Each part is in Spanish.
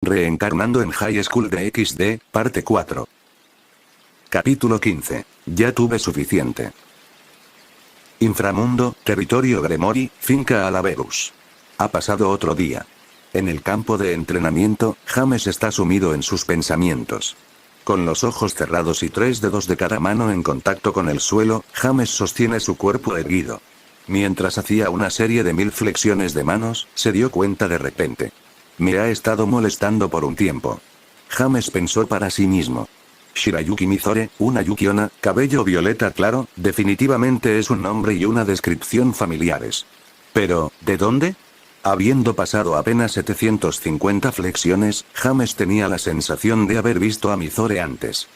Reencarnando en High School DxD, parte 4. Capítulo 15. Ya tuve suficiente. Inframundo, territorio Gremory, finca Alaverus. Ha pasado otro día. En el campo de entrenamiento, James está sumido en sus pensamientos. Con los ojos cerrados y 3 dedos de cada mano en contacto con el suelo, James sostiene su cuerpo erguido. Mientras hacía una serie de 1000 flexiones de manos, se dio cuenta de repente. Me ha estado molestando por un tiempo. James pensó para sí mismo. Shirayuki Mizore, una Yukiona, cabello violeta claro, definitivamente es un nombre y una descripción familiares. Pero, ¿de dónde? Habiendo pasado apenas 750 flexiones, James tenía la sensación de haber visto a Mizore antes.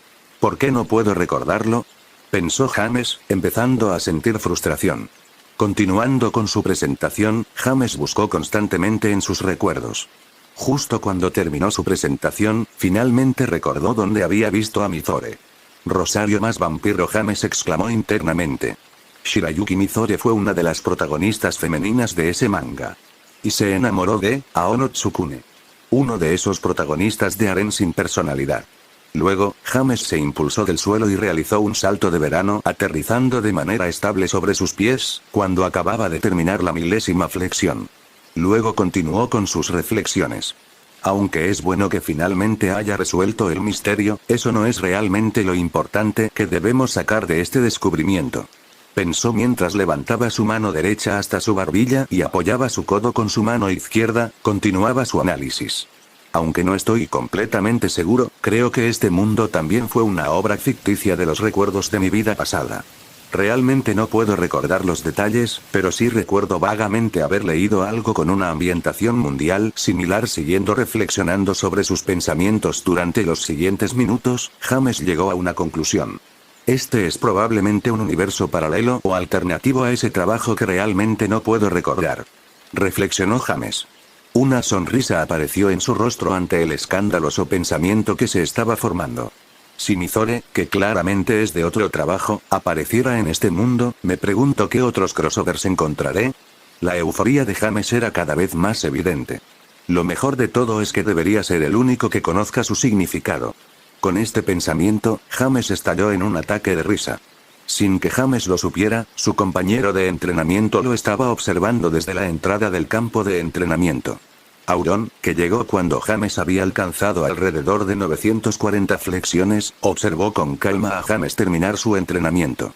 ¿Por qué no puedo recordarlo? Pensó James, empezando a sentir frustración. Continuando con su presentación, James buscó constantemente en sus recuerdos. Justo cuando terminó su presentación, finalmente recordó dónde había visto a Mizore. Rosario más vampiro, James exclamó internamente. Shirayuki Mizore fue una de las protagonistas femeninas de ese manga. Y se enamoró de Aono Tsukune. Uno de esos protagonistas de harén sin personalidad. Luego, James se impulsó del suelo y realizó un salto de verano, aterrizando de manera estable sobre sus pies, cuando acababa de terminar la 1000ª flexión. Luego continuó con sus reflexiones. Aunque es bueno que finalmente haya resuelto el misterio, eso no es realmente lo importante que debemos sacar de este descubrimiento. Pensó mientras levantaba su mano derecha hasta su barbilla y apoyaba su codo con su mano izquierda, continuaba su análisis. Aunque no estoy completamente seguro, creo que este mundo también fue una obra ficticia de los recuerdos de mi vida pasada. Realmente no puedo recordar los detalles, pero sí recuerdo vagamente haber leído algo con una ambientación mundial similar. Siguiendo reflexionando sobre sus pensamientos durante los siguientes minutos, James llegó a una conclusión. Este es probablemente un universo paralelo o alternativo a ese trabajo que realmente no puedo recordar. Reflexionó James. Una sonrisa apareció en su rostro ante el escandaloso pensamiento que se estaba formando. Si Mizore, que claramente es de otro trabajo, apareciera en este mundo, me pregunto qué otros crossovers encontraré. La euforía de James era cada vez más evidente. Lo mejor de todo es que debería ser el único que conozca su significado. Con este pensamiento, James estalló en un ataque de risa. Sin que James lo supiera, su compañero de entrenamiento lo estaba observando desde la entrada del campo de entrenamiento. Auron, que llegó cuando James había alcanzado alrededor de 940 flexiones, observó con calma a James terminar su entrenamiento.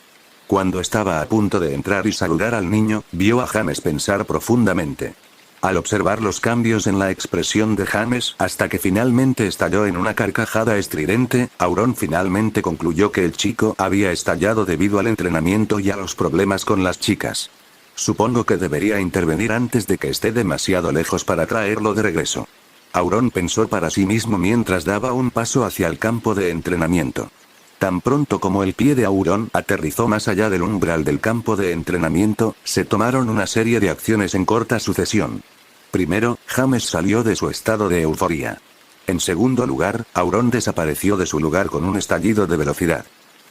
Cuando estaba a punto de entrar y saludar al niño, vio a James pensar profundamente. Al observar los cambios en la expresión de James, hasta que finalmente estalló en una carcajada estridente, Auron finalmente concluyó que el chico había estallado debido al entrenamiento y a los problemas con las chicas. Supongo que debería intervenir antes de que esté demasiado lejos para traerlo de regreso. Auron pensó para sí mismo mientras daba un paso hacia el campo de entrenamiento. Tan pronto como el pie de Auron aterrizó más allá del umbral del campo de entrenamiento, se tomaron una serie de acciones en corta sucesión. Primero, James salió de su estado de euforía. En segundo lugar, Auron desapareció de su lugar con un estallido de velocidad.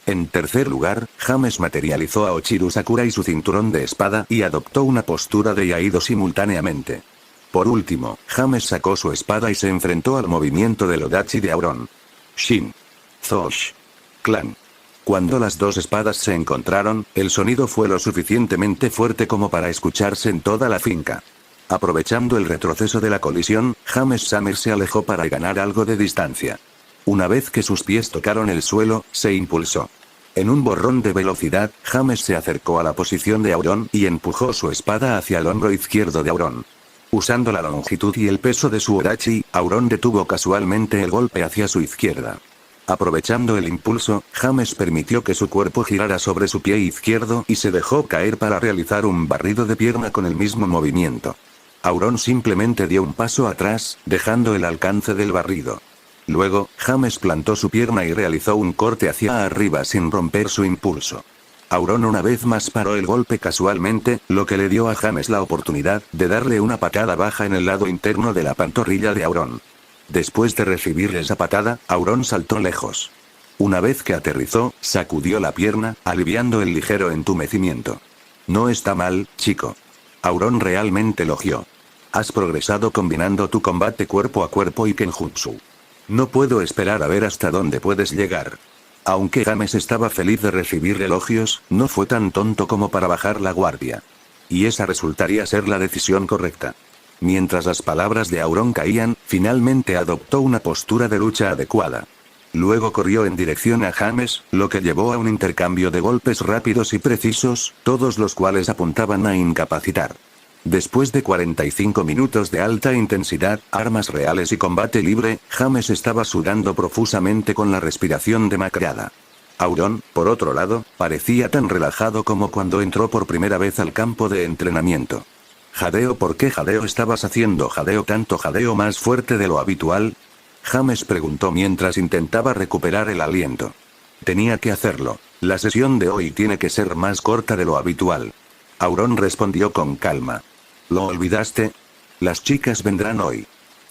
En tercer lugar, James materializó a Ochiru Sakura y su cinturón de espada y adoptó una postura de Yaido simultáneamente. Por último, James sacó su espada y se enfrentó al movimiento del Odachi de Auron. Shin. Zosh. Clan. Cuando las dos espadas se encontraron, el sonido fue lo suficientemente fuerte como para escucharse en toda la finca. Aprovechando el retroceso de la colisión, James Summer se alejó para ganar algo de distancia. Una vez que sus pies tocaron el suelo, se impulsó. En un borrón de velocidad, James se acercó a la posición de Auron y empujó su espada hacia el hombro izquierdo de Auron. Usando la longitud y el peso de su Odachi, Auron detuvo casualmente el golpe hacia su izquierda. Aprovechando el impulso, James permitió que su cuerpo girara sobre su pie izquierdo y se dejó caer para realizar un barrido de pierna con el mismo movimiento. Auron simplemente dio un paso atrás, dejando el alcance del barrido. Luego, James plantó su pierna y realizó un corte hacia arriba sin romper su impulso. Auron una vez más paró el golpe casualmente, lo que le dio a James la oportunidad de darle una patada baja en el lado interno de la pantorrilla de Auron. Después de recibir esa patada, Auron saltó lejos. Una vez que aterrizó, sacudió la pierna, aliviando el ligero entumecimiento. No está mal, chico. Auron realmente elogió. Has progresado combinando tu combate cuerpo a cuerpo y Kenjutsu. No puedo esperar a ver hasta dónde puedes llegar. Aunque James estaba feliz de recibir elogios, no fue tan tonto como para bajar la guardia. Y esa resultaría ser la decisión correcta. Mientras las palabras de Auron caían, finalmente adoptó una postura de lucha adecuada. Luego corrió en dirección a James, lo que llevó a un intercambio de golpes rápidos y precisos, todos los cuales apuntaban a incapacitar. Después de 45 minutos de alta intensidad, armas reales y combate libre, James estaba sudando profusamente con la respiración demacrada. Auron, por otro lado, parecía tan relajado como cuando entró por primera vez al campo de entrenamiento. ¿Jadeo? ¿Por qué jadeo estabas haciendo jadeo? ¿Tanto jadeo más fuerte de lo habitual? James preguntó mientras intentaba recuperar el aliento. Tenía que hacerlo. La sesión de hoy tiene que ser más corta de lo habitual. Auron respondió con calma. ¿Lo olvidaste? Las chicas vendrán hoy.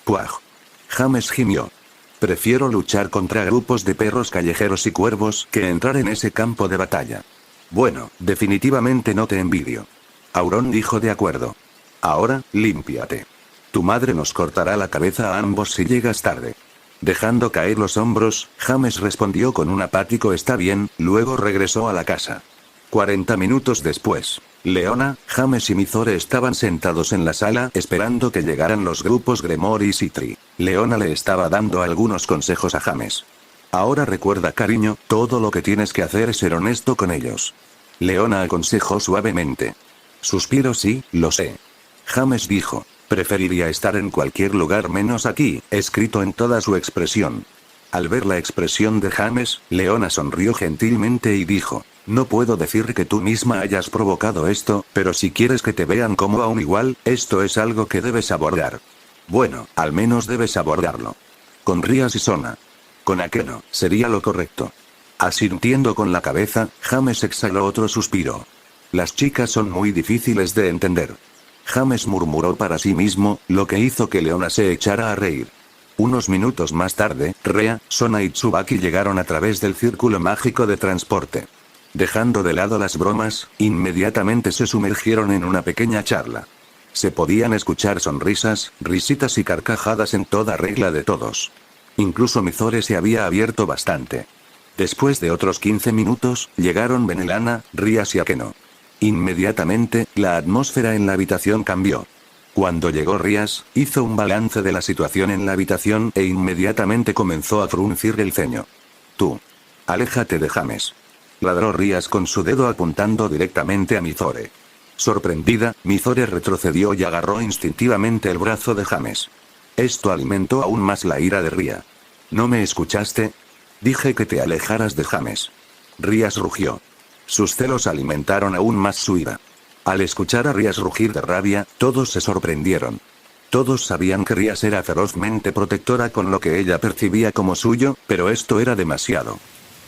Puaj. James gimió. Prefiero luchar contra grupos de perros callejeros y cuervos que entrar en ese campo de batalla. Bueno, definitivamente no te envidio. Auron dijo de acuerdo. Ahora, límpiate. Tu madre nos cortará la cabeza a ambos si llegas tarde. Dejando caer los hombros, James respondió con un apático está bien, luego regresó a la casa. 40 minutos después, Leona, James y Mizore estaban sentados en la sala esperando que llegaran los grupos Gremor y Citri. Leona le estaba dando algunos consejos a James. Ahora recuerda, cariño, todo lo que tienes que hacer es ser honesto con ellos. Leona aconsejó suavemente. Suspiro. Sí, lo sé. James dijo. Preferiría estar en cualquier lugar menos aquí, escrito en toda su expresión. Al ver la expresión de James, Leona sonrió gentilmente y dijo. No puedo decir que tú misma hayas provocado esto, pero si quieres que te vean como a un igual, esto es algo que debes abordar. Bueno, al menos debes abordarlo. Con Rias y Sona. Con Akeno, sería lo correcto. Asintiendo con la cabeza, James exhaló otro suspiro. Las chicas son muy difíciles de entender. James murmuró para sí mismo, lo que hizo que Leona se echara a reír. Unos minutos más tarde, Rea, Sona y Tsubaki llegaron a través del círculo mágico de transporte. Dejando de lado las bromas, inmediatamente se sumergieron en una pequeña charla. Se podían escuchar sonrisas, risitas y carcajadas en toda regla de todos. Incluso Mizore se había abierto bastante. Después de otros 15 minutos, llegaron Benelana, Rias y Akeno. Inmediatamente, la atmósfera en la habitación cambió. Cuando llegó Rias, hizo un balance de la situación en la habitación e inmediatamente comenzó a fruncir el ceño. Tú. Aléjate de James. Ladró Rias con su dedo apuntando directamente a Mizore. Sorprendida, Mizore retrocedió y agarró instintivamente el brazo de James. Esto alimentó aún más la ira de Ria. ¿No me escuchaste? Dije que te alejaras de James. Rias rugió. Sus celos alimentaron aún más su ira. Al escuchar a Rias rugir de rabia, todos se sorprendieron. Todos sabían que Rias era ferozmente protectora con lo que ella percibía como suyo, pero esto era demasiado.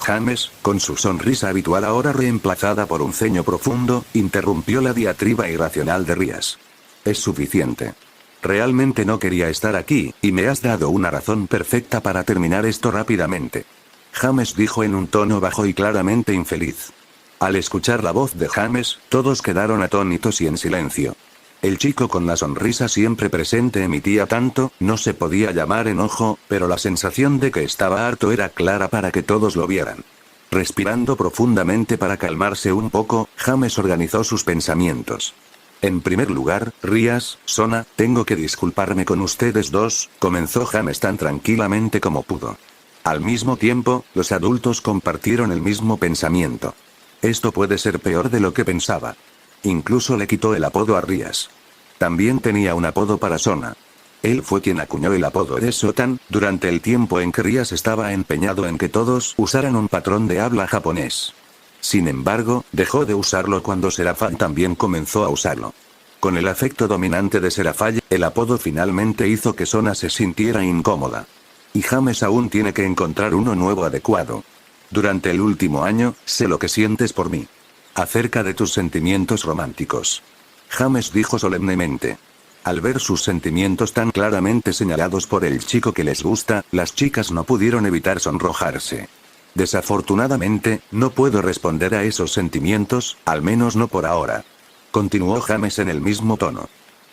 James, con su sonrisa habitual ahora reemplazada por un ceño profundo, interrumpió la diatriba irracional de Rias. Es suficiente. Realmente no quería estar aquí, y me has dado una razón perfecta para terminar esto rápidamente. James dijo en un tono bajo y claramente infeliz. Al escuchar la voz de James, todos quedaron atónitos y en silencio. El chico con la sonrisa siempre presente emitía tanto, no se podía llamar enojo, pero la sensación de que estaba harto era clara para que todos lo vieran. Respirando profundamente para calmarse un poco, James organizó sus pensamientos. En primer lugar, Rias, Sona, tengo que disculparme con ustedes dos, comenzó James tan tranquilamente como pudo. Al mismo tiempo, los adultos compartieron el mismo pensamiento. Esto puede ser peor de lo que pensaba. Incluso le quitó el apodo a Rias. También tenía un apodo para Sona. Él fue quien acuñó el apodo de Sotan, durante el tiempo en que Rias estaba empeñado en que todos usaran un patrón de habla japonés. Sin embargo, dejó de usarlo cuando Serafall también comenzó a usarlo. Con el afecto dominante de Serafall, el apodo finalmente hizo que Sona se sintiera incómoda. Y James aún tiene que encontrar uno nuevo adecuado. Durante el último año, sé lo que sientes por mí. Acerca de tus sentimientos románticos. James dijo solemnemente. Al ver sus sentimientos tan claramente señalados por el chico que les gusta, las chicas no pudieron evitar sonrojarse. Desafortunadamente, no puedo responder a esos sentimientos, al menos no por ahora. Continuó James en el mismo tono.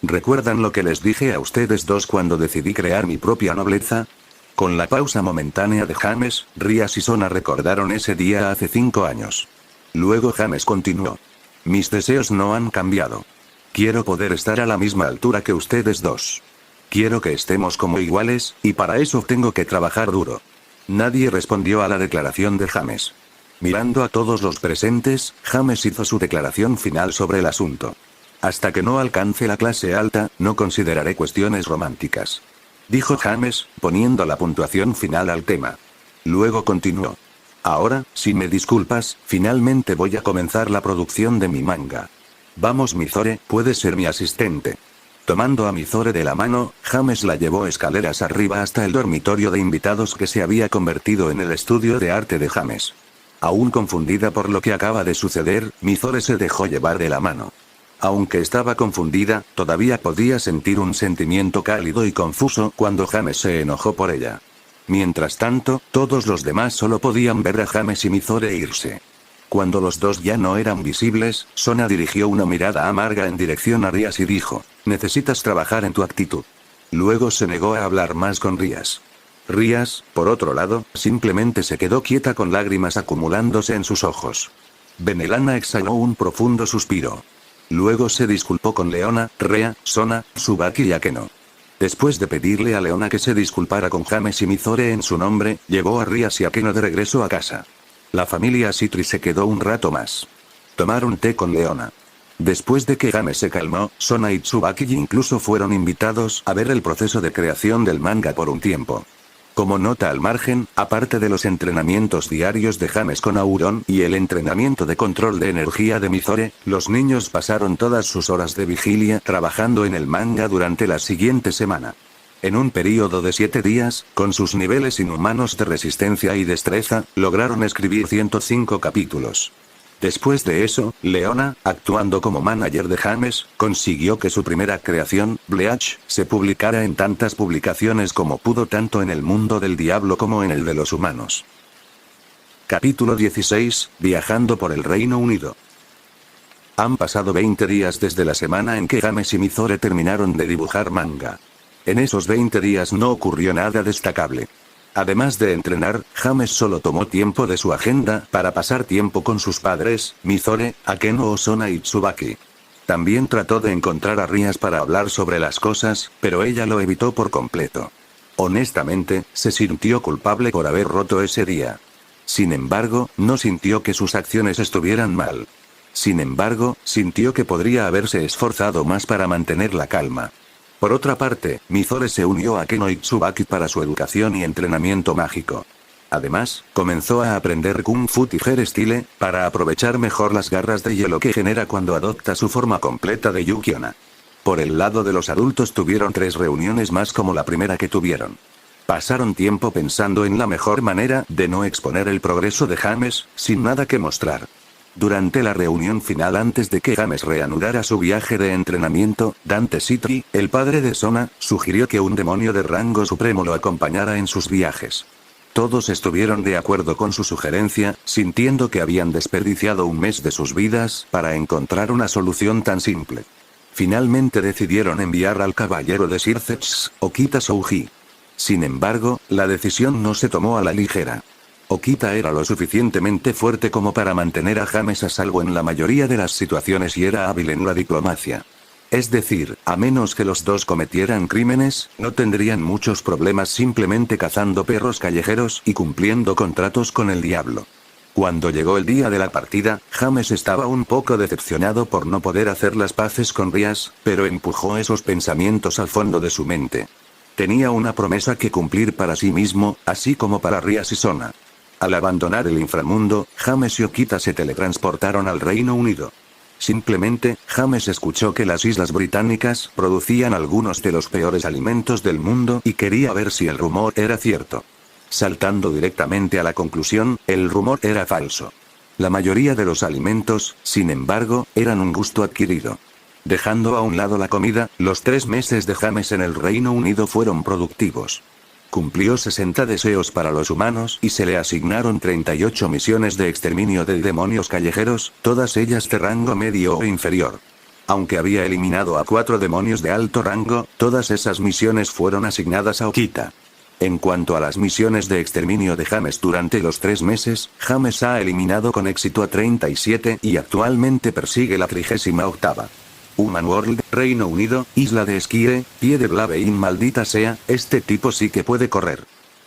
¿Recuerdan lo que les dije a ustedes dos cuando decidí crear mi propia nobleza? Con la pausa momentánea de James, Rías y Sona recordaron ese día hace 5 años. Luego James continuó. Mis deseos no han cambiado. Quiero poder estar a la misma altura que ustedes dos. Quiero que estemos como iguales, y para eso tengo que trabajar duro. Nadie respondió a la declaración de James. Mirando a todos los presentes, James hizo su declaración final sobre el asunto. Hasta que no alcance la clase alta, no consideraré cuestiones románticas. Dijo James, poniendo la puntuación final al tema. Luego continuó. Ahora, si me disculpas, finalmente voy a comenzar la producción de mi manga. Vamos Mizore, puedes ser mi asistente. Tomando a Mizore de la mano, James la llevó escaleras arriba hasta el dormitorio de invitados que se había convertido en el estudio de arte de James. Aún confundida por lo que acaba de suceder, Mizore se dejó llevar de la mano. Aunque estaba confundida, todavía podía sentir un sentimiento cálido y confuso cuando James se enojó por ella. Mientras tanto, todos los demás solo podían ver a James y Mizore irse. Cuando los dos ya no eran visibles, Sona dirigió una mirada amarga en dirección a Rías y dijo, necesitas trabajar en tu actitud. Luego se negó a hablar más con Rías. Rías, por otro lado, simplemente se quedó quieta con lágrimas acumulándose en sus ojos. Benelana exhaló un profundo suspiro. Luego se disculpó con Leona, Rea, Sona, Tsubaki y Akeno. Después de pedirle a Leona que se disculpara con James y Mizore en su nombre, llevó a Rías y Akeno de regreso a casa. La familia Citri se quedó un rato más. Tomaron té con Leona. Después de que James se calmó, Sona y Tsubaki incluso fueron invitados a ver el proceso de creación del manga por un tiempo. Como nota al margen, aparte de los entrenamientos diarios de James con Auron y el entrenamiento de control de energía de Mizore, los niños pasaron todas sus horas de vigilia trabajando en el manga durante la siguiente semana. En un período de 7 días, con sus niveles inhumanos de resistencia y destreza, lograron escribir 105 capítulos. Después de eso, Leona, actuando como manager de James, consiguió que su primera creación, Bleach, se publicara en tantas publicaciones como pudo tanto en el mundo del diablo como en el de los humanos. Capítulo 16, Viajando por el Reino Unido. Han pasado 20 días desde la semana en que James y Mizore terminaron de dibujar manga. En esos 20 días no ocurrió nada destacable. Además de entrenar, James solo tomó tiempo de su agenda para pasar tiempo con sus padres, Mizore, Akeno Osona y Tsubaki. También trató de encontrar a Rías para hablar sobre las cosas, pero ella lo evitó por completo. Honestamente, se sintió culpable por haber roto ese día. Sin embargo, no sintió que sus acciones estuvieran mal. Sin embargo, sintió que podría haberse esforzado más para mantener la calma. Por otra parte, Mizore se unió a Akeno y Tsubaki para su educación y entrenamiento mágico. Además, comenzó a aprender Kung Fu Tiger Style, para aprovechar mejor las garras de hielo que genera cuando adopta su forma completa de Yukiona. Por el lado de los adultos tuvieron 3 reuniones más como la primera que tuvieron. Pasaron tiempo pensando en la mejor manera de no exponer el progreso de James, sin nada que mostrar. Durante la reunión final antes de que James reanudara su viaje de entrenamiento, Dante Citri, el padre de Sona, sugirió que un demonio de rango supremo lo acompañara en sus viajes. Todos estuvieron de acuerdo con su sugerencia, sintiendo que habían desperdiciado un mes de sus vidas para encontrar una solución tan simple. Finalmente decidieron enviar al caballero de Sircex, Okita Souji. Sin embargo, la decisión no se tomó a la ligera. Okita era lo suficientemente fuerte como para mantener a James a salvo en la mayoría de las situaciones y era hábil en la diplomacia. Es decir, a menos que los dos cometieran crímenes, no tendrían muchos problemas simplemente cazando perros callejeros y cumpliendo contratos con el diablo. Cuando llegó el día de la partida, James estaba un poco decepcionado por no poder hacer las paces con Rías, pero empujó esos pensamientos al fondo de su mente. Tenía una promesa que cumplir para sí mismo, así como para Rías y Sona. Al abandonar el inframundo, James y Okita se teletransportaron al Reino Unido. Simplemente, James escuchó que las Islas Británicas producían algunos de los peores alimentos del mundo y quería ver si el rumor era cierto. Saltando directamente a la conclusión, el rumor era falso. La mayoría de los alimentos, sin embargo, eran un gusto adquirido. Dejando a un lado la comida, los 3 meses de James en el Reino Unido fueron productivos. Cumplió 60 deseos para los humanos y se le asignaron 38 misiones de exterminio de demonios callejeros, todas ellas de rango medio o inferior. Aunque había eliminado a 4 demonios de alto rango, todas esas misiones fueron asignadas a Okita. En cuanto a las misiones de exterminio de James durante los 3 meses, James ha eliminado con éxito a 37 y actualmente persigue la 38ª. Human World, Reino Unido, Isla de Esquire, pie de Blavein, maldita sea, este tipo sí que puede correr.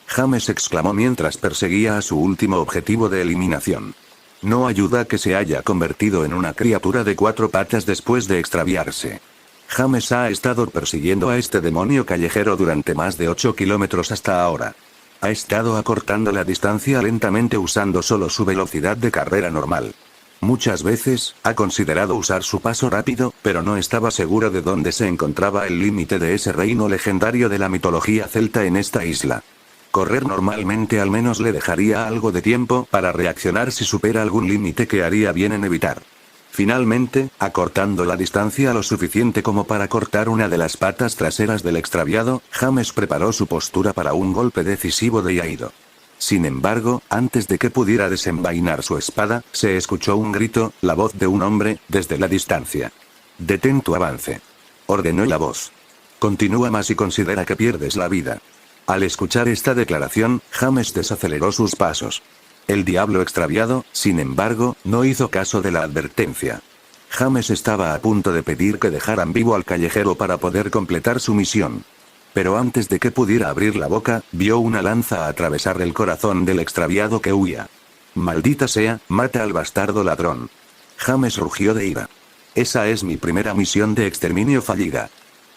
James exclamó mientras perseguía a su último objetivo de eliminación. No ayuda que se haya convertido en una criatura de 4 patas después de extraviarse. James ha estado persiguiendo a este demonio callejero durante más de 8 kilómetros hasta ahora. Ha estado acortando la distancia lentamente usando solo su velocidad de carrera normal. Muchas veces, ha considerado usar su paso rápido, pero no estaba seguro de dónde se encontraba el límite de ese reino legendario de la mitología celta en esta isla. Correr normalmente al menos le dejaría algo de tiempo para reaccionar si supera algún límite que haría bien en evitar. Finalmente, acortando la distancia lo suficiente como para cortar una de las patas traseras del extraviado, James preparó su postura para un golpe decisivo de Yaido. Sin embargo, antes de que pudiera desenvainar su espada, se escuchó un grito, la voz de un hombre, desde la distancia. «Detén tu avance», ordenó la voz. «Continúa más y considera que pierdes la vida». Al escuchar esta declaración, James desaceleró sus pasos. El diablo extraviado, sin embargo, no hizo caso de la advertencia. James estaba a punto de pedir que dejaran vivo al callejero para poder completar su misión. Pero antes de que pudiera abrir la boca, vio una lanza atravesar el corazón del extraviado que huía. «Maldita sea, mata al bastardo ladrón». James rugió de ira. «Esa es mi primera misión de exterminio fallida».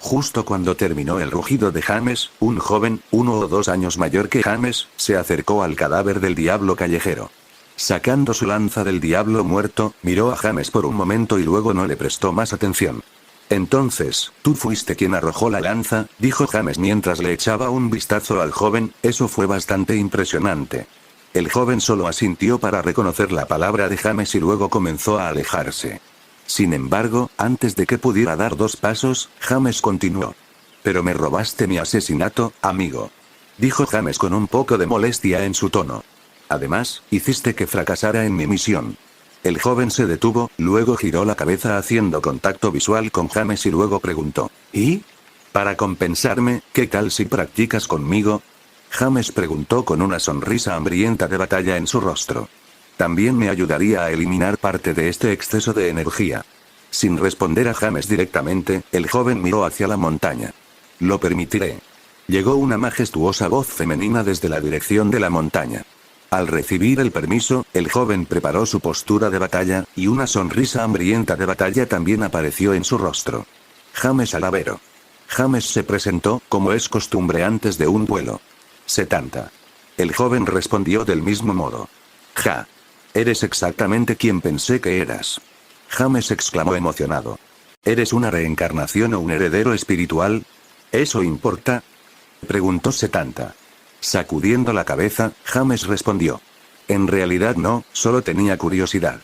Justo cuando terminó el rugido de James, un joven, 1 o 2 años mayor que James, se acercó al cadáver del diablo callejero. Sacando su lanza del diablo muerto, miró a James por un momento y luego no le prestó más atención. «Entonces, tú fuiste quien arrojó la lanza», dijo James mientras le echaba un vistazo al joven, «eso fue bastante impresionante». El joven solo asintió para reconocer la palabra de James y luego comenzó a alejarse. Sin embargo, antes de que pudiera dar 2 pasos, James continuó. «Pero me robaste mi asesinato, amigo», dijo James con un poco de molestia en su tono. «Además, hiciste que fracasara en mi misión». El joven se detuvo, luego giró la cabeza haciendo contacto visual con James y luego preguntó. «¿Y? Para compensarme, ¿qué tal si practicas conmigo?» James preguntó con una sonrisa hambrienta de batalla en su rostro. «También me ayudaría a eliminar parte de este exceso de energía». Sin responder a James directamente, el joven miró hacia la montaña. «Lo permitiré». Llegó una majestuosa voz femenina desde la dirección de la montaña. Al recibir el permiso, el joven preparó su postura de batalla, y una sonrisa hambrienta de batalla también apareció en su rostro. «James Alavero». James se presentó, como es costumbre antes de un duelo. «70». El joven respondió del mismo modo. «Ja. Eres exactamente quien pensé que eras». James exclamó emocionado. «¿Eres una reencarnación o un heredero espiritual? ¿Eso importa?», preguntó 70. Sacudiendo la cabeza, James respondió. «En realidad no, solo tenía curiosidad.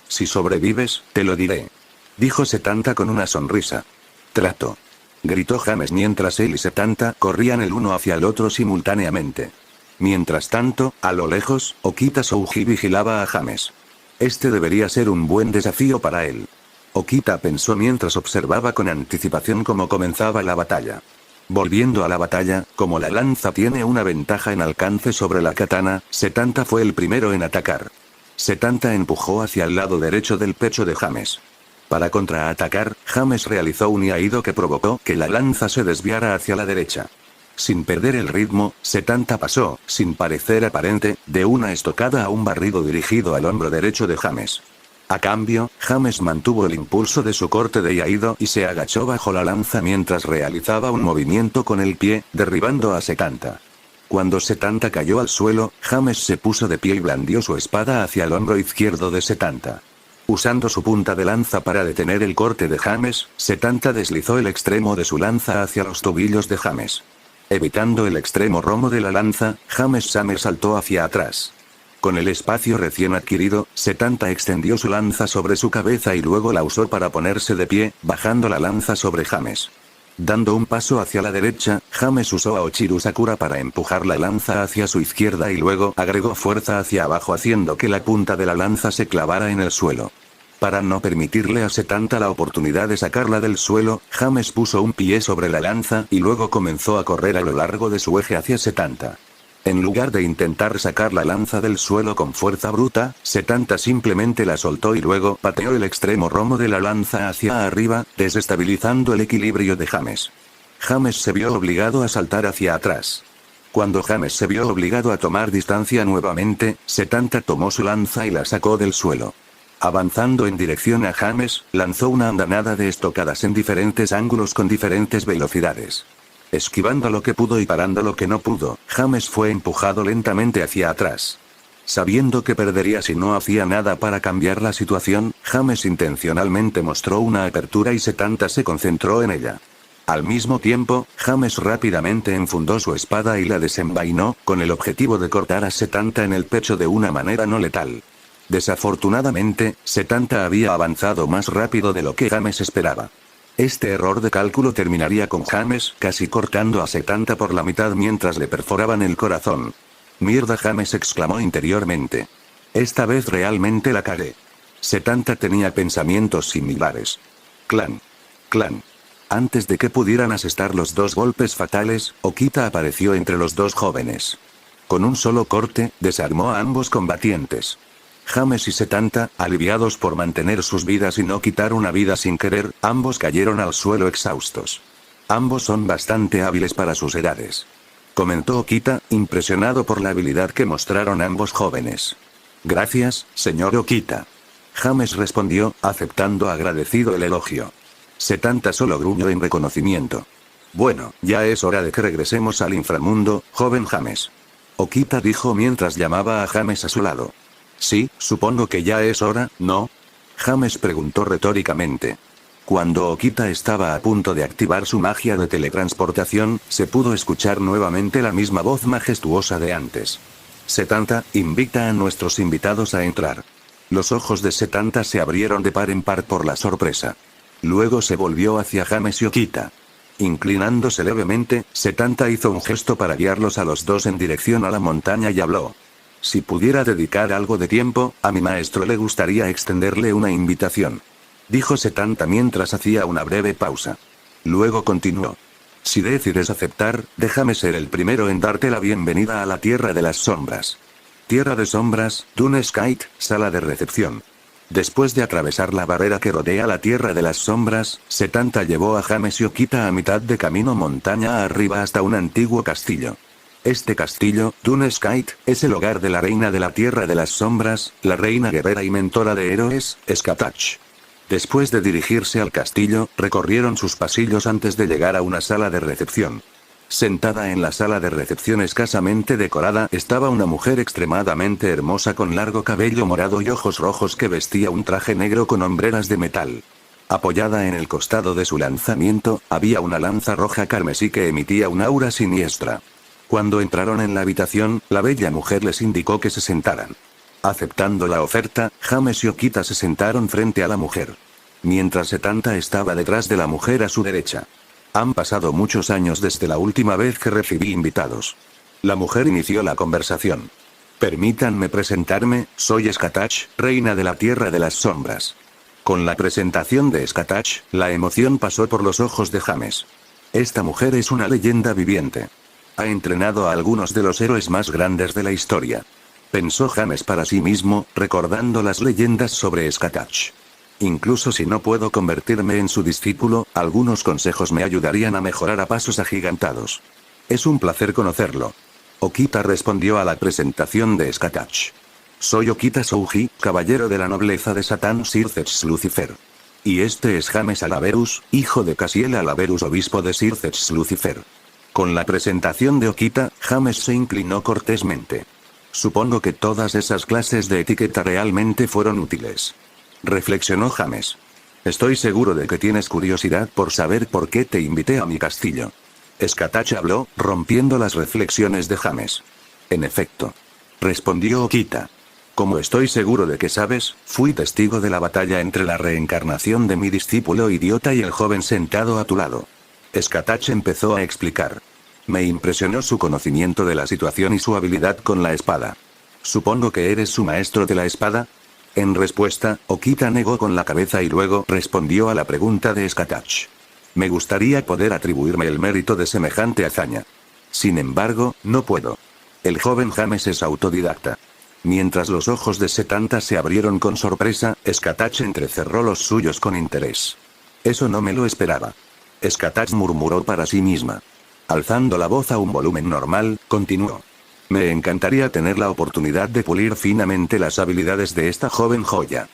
Si sobrevives, te lo diré», dijo 70 con una sonrisa. «Trato», gritó James mientras él y 70 corrían el uno hacia el otro simultáneamente. Mientras tanto, a lo lejos, Okita Souji vigilaba a James. Este debería ser un buen desafío para él. Okita pensó mientras observaba con anticipación cómo comenzaba la batalla. Volviendo a la batalla, como la lanza tiene una ventaja en alcance sobre la katana, 70 fue el primero en atacar. 70 empujó hacia el lado derecho del pecho de James. Para contraatacar, James realizó un iaido que provocó que la lanza se desviara hacia la derecha. Sin perder el ritmo, 70 pasó, sin parecer aparente, de una estocada a un barrido dirigido al hombro derecho de James. A cambio, James mantuvo el impulso de su corte de iaido y se agachó bajo la lanza mientras realizaba un movimiento con el pie, derribando a 70. Cuando 70 cayó al suelo, James se puso de pie y blandió su espada hacia el hombro izquierdo de 70. Usando su punta de lanza para detener el corte de James, 70 deslizó el extremo de su lanza hacia los tobillos de James. Evitando el extremo romo de la lanza, James Same saltó hacia atrás. Con el espacio recién adquirido, 70 extendió su lanza sobre su cabeza y luego la usó para ponerse de pie, bajando la lanza sobre James. Dando un paso hacia la derecha, James usó a Ochiru Sakura para empujar la lanza hacia su izquierda y luego agregó fuerza hacia abajo haciendo que la punta de la lanza se clavara en el suelo. Para no permitirle a Setanta la oportunidad de sacarla del suelo, James puso un pie sobre la lanza y luego comenzó a correr a lo largo de su eje hacia Setanta. En lugar de intentar sacar la lanza del suelo con fuerza bruta, Setanta simplemente la soltó y luego pateó el extremo romo de la lanza hacia arriba, desestabilizando el equilibrio de James. James se vio obligado a saltar hacia atrás. Cuando James se vio obligado a tomar distancia nuevamente, Setanta tomó su lanza y la sacó del suelo. Avanzando en dirección a James, lanzó una andanada de estocadas en diferentes ángulos con diferentes velocidades. Esquivando lo que pudo y parando lo que no pudo, James fue empujado lentamente hacia atrás. Sabiendo que perdería si no hacía nada para cambiar la situación, James intencionalmente mostró una apertura y Setanta se concentró en ella. Al mismo tiempo, James rápidamente enfundó su espada y la desenvainó, con el objetivo de cortar a Setanta en el pecho de una manera no letal. Desafortunadamente, Setanta había avanzado más rápido de lo que James esperaba. Este error de cálculo terminaría con James casi cortando a Setanta por la mitad mientras le perforaban el corazón. Mierda, James exclamó interiormente. Esta vez realmente la cagué. Setanta tenía pensamientos similares. Clan. Antes de que pudieran asestar los dos golpes fatales, Okita apareció entre los dos jóvenes. Con un solo corte, desarmó a ambos combatientes. James y Setanta, aliviados por mantener sus vidas y no quitar una vida sin querer, ambos cayeron al suelo exhaustos. Ambos son bastante hábiles para sus edades, comentó Okita, impresionado por la habilidad que mostraron ambos jóvenes. Gracias, señor Okita. James respondió, aceptando agradecido el elogio. Setanta solo gruñó en reconocimiento. Bueno, ya es hora de que regresemos al inframundo, joven James. Okita dijo mientras llamaba a James a su lado. Sí, supongo que ya es hora, ¿no? James preguntó retóricamente. Cuando Okita estaba a punto de activar su magia de teletransportación, se pudo escuchar nuevamente la misma voz majestuosa de antes. Setanta, invita a nuestros invitados a entrar. Los ojos de Setanta se abrieron de par en par por la sorpresa. Luego se volvió hacia James y Okita. Inclinándose levemente, Setanta hizo un gesto para guiarlos a los dos en dirección a la montaña y habló. Si pudiera dedicar algo de tiempo, a mi maestro le gustaría extenderle una invitación. Dijo Setanta mientras hacía una breve pausa. Luego continuó. Si decides aceptar, déjame ser el primero en darte la bienvenida a la Tierra de las Sombras. Tierra de Sombras, Dune Skite, sala de recepción. Después de atravesar la barrera que rodea la Tierra de las Sombras, Setanta llevó a James y Okita a mitad de camino montaña arriba hasta un antiguo castillo. Este castillo, Dune Skite, es el hogar de la reina de la Tierra de las Sombras, la reina guerrera y mentora de héroes, Skatach. Después de dirigirse al castillo, recorrieron sus pasillos antes de llegar a una sala de recepción. Sentada en la sala de recepción escasamente decorada estaba una mujer extremadamente hermosa con largo cabello morado y ojos rojos que vestía un traje negro con hombreras de metal. Apoyada en el costado de su lanzamiento, había una lanza roja carmesí que emitía un aura siniestra. Cuando entraron en la habitación, la bella mujer les indicó que se sentaran. Aceptando la oferta, James y Okita se sentaron frente a la mujer. Mientras Setanta estaba detrás de la mujer a su derecha. Han pasado muchos años desde la última vez que recibí invitados. La mujer inició la conversación. Permítanme presentarme, soy Skatach, reina de la Tierra de las Sombras. Con la presentación de Skatach, la emoción pasó por los ojos de James. Esta mujer es una leyenda viviente. Ha entrenado a algunos de los héroes más grandes de la historia. Pensó James para sí mismo, recordando las leyendas sobre Skatach. Incluso si no puedo convertirme en su discípulo, algunos consejos me ayudarían a mejorar a pasos agigantados. Es un placer conocerlo. Okita respondió a la presentación de Skatach. Soy Okita Souji, caballero de la nobleza de Satán Sirthets Lucifer. Y este es James Alaverus, hijo de Casiel Alaverus, obispo de Sirthets Lucifer. Con la presentación de Okita, James se inclinó cortésmente. Supongo que todas esas clases de etiqueta realmente fueron útiles. Reflexionó James. Estoy seguro de que tienes curiosidad por saber por qué te invité a mi castillo. Skatach habló, rompiendo las reflexiones de James. En efecto. Respondió Okita. Como estoy seguro de que sabes, fui testigo de la batalla entre la reencarnación de mi discípulo idiota y el joven sentado a tu lado. Skatach empezó a explicar. Me impresionó su conocimiento de la situación y su habilidad con la espada. Supongo que eres su maestro de la espada. En respuesta, Okita negó con la cabeza y luego respondió a la pregunta de Skatach. Me gustaría poder atribuirme el mérito de semejante hazaña. Sin embargo, no puedo. El joven James es autodidacta. Mientras los ojos de Setanta se abrieron con sorpresa, Skatach entrecerró los suyos con interés. Eso no me lo esperaba. Skatach murmuró para sí misma. Alzando la voz a un volumen normal, continuó. Me encantaría tener la oportunidad de pulir finamente las habilidades de esta joven joya.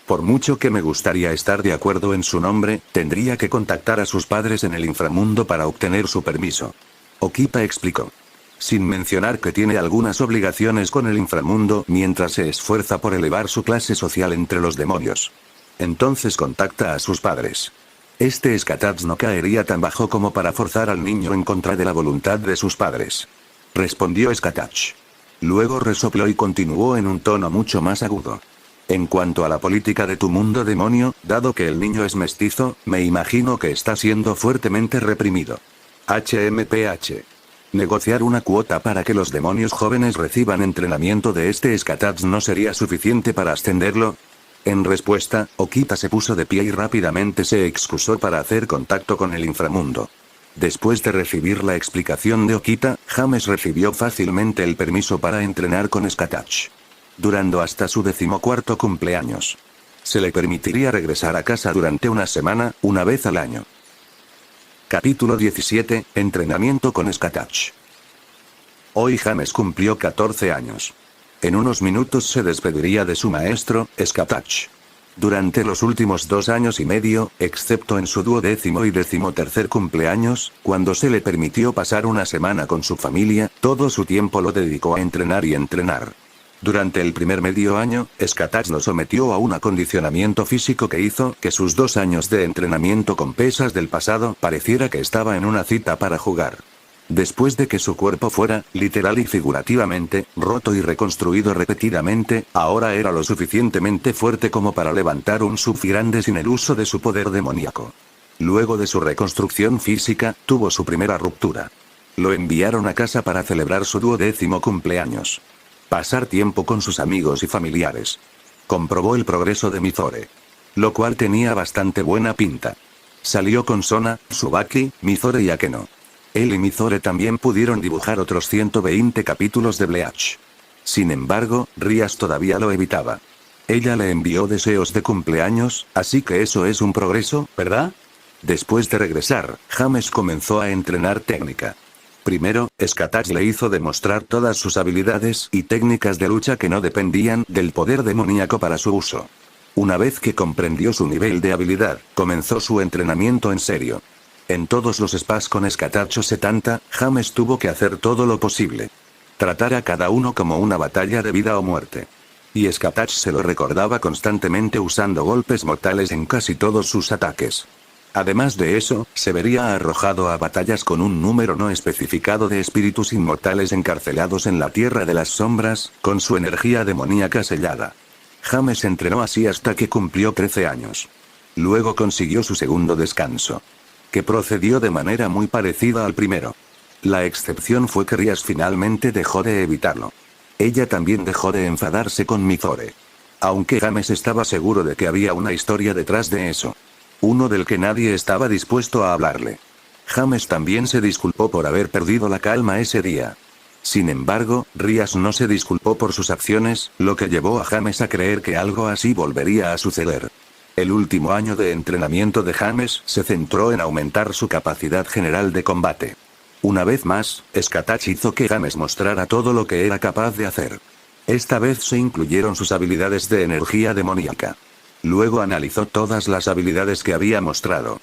Por mucho que me gustaría estar de acuerdo en su nombre, tendría que contactar a sus padres en el inframundo para obtener su permiso. Okita explicó. Sin mencionar que tiene algunas obligaciones con el inframundo mientras se esfuerza por elevar su clase social entre los demonios. Entonces contacta a sus padres. Este Skatach no caería tan bajo como para forzar al niño en contra de la voluntad de sus padres. Respondió Skatach. Luego resopló y continuó en un tono mucho más agudo. En cuanto a la política de tu mundo demonio, dado que el niño es mestizo, me imagino que está siendo fuertemente reprimido. HMPH. Negociar una cuota para que los demonios jóvenes reciban entrenamiento de este Skatach no sería suficiente para ascenderlo. En respuesta, Okita se puso de pie y rápidamente se excusó para hacer contacto con el inframundo. Después de recibir la explicación de Okita, James recibió fácilmente el permiso para entrenar con Skatach. Durando hasta su 14º cumpleaños. Se le permitiría regresar a casa durante una semana, una vez al año. Capítulo 17, Entrenamiento con Skatach. Hoy James cumplió 14 años. En unos minutos se despediría de su maestro, Skatach. Durante los últimos 2 años y medio, excepto en su 12º y 13º cumpleaños, cuando se le permitió pasar una semana con su familia, todo su tiempo lo dedicó a entrenar y entrenar. Durante el primer medio año, Skatach lo sometió a un acondicionamiento físico que hizo que sus 2 años de entrenamiento con pesas del pasado pareciera que estaba en una cita para jugar. Después de que su cuerpo fuera, literal y figurativamente, roto y reconstruido repetidamente, ahora era lo suficientemente fuerte como para levantar un sub grande sin el uso de su poder demoníaco. Luego de su reconstrucción física, tuvo su primera ruptura. Lo enviaron a casa para celebrar su 12º cumpleaños. Pasar tiempo con sus amigos y familiares. Comprobó el progreso de Mizore. Lo cual tenía bastante buena pinta. Salió con Sona, Tsubaki, Mizore y Akeno. Él y Mizore también pudieron dibujar otros 120 capítulos de Bleach. Sin embargo, Rias todavía lo evitaba. Ella le envió deseos de cumpleaños, así que eso es un progreso, ¿verdad? Después de regresar, James comenzó a entrenar técnica. Primero, Skatach le hizo demostrar todas sus habilidades y técnicas de lucha que no dependían del poder demoníaco para su uso. Una vez que comprendió su nivel de habilidad, comenzó su entrenamiento en serio. En todos los spas con Skatach o Setanta, James tuvo que hacer todo lo posible. Tratar a cada uno como una batalla de vida o muerte. Y Skatach se lo recordaba constantemente usando golpes mortales en casi todos sus ataques. Además de eso, se vería arrojado a batallas con un número no especificado de espíritus inmortales encarcelados en la Tierra de las Sombras, con su energía demoníaca sellada. James entrenó así hasta que cumplió 13 años. Luego consiguió su segundo descanso. Que procedió de manera muy parecida al primero. La excepción fue que Rias finalmente dejó de evitarlo. Ella también dejó de enfadarse con Mizore. Aunque James estaba seguro de que había una historia detrás de eso. Uno del que nadie estaba dispuesto a hablarle. James también se disculpó por haber perdido la calma ese día. Sin embargo, Rias no se disculpó por sus acciones, lo que llevó a James a creer que algo así volvería a suceder. El último año de entrenamiento de James se centró en aumentar su capacidad general de combate. Una vez más, Skatach hizo que James mostrara todo lo que era capaz de hacer. Esta vez se incluyeron sus habilidades de energía demoníaca. Luego analizó todas las habilidades que había mostrado.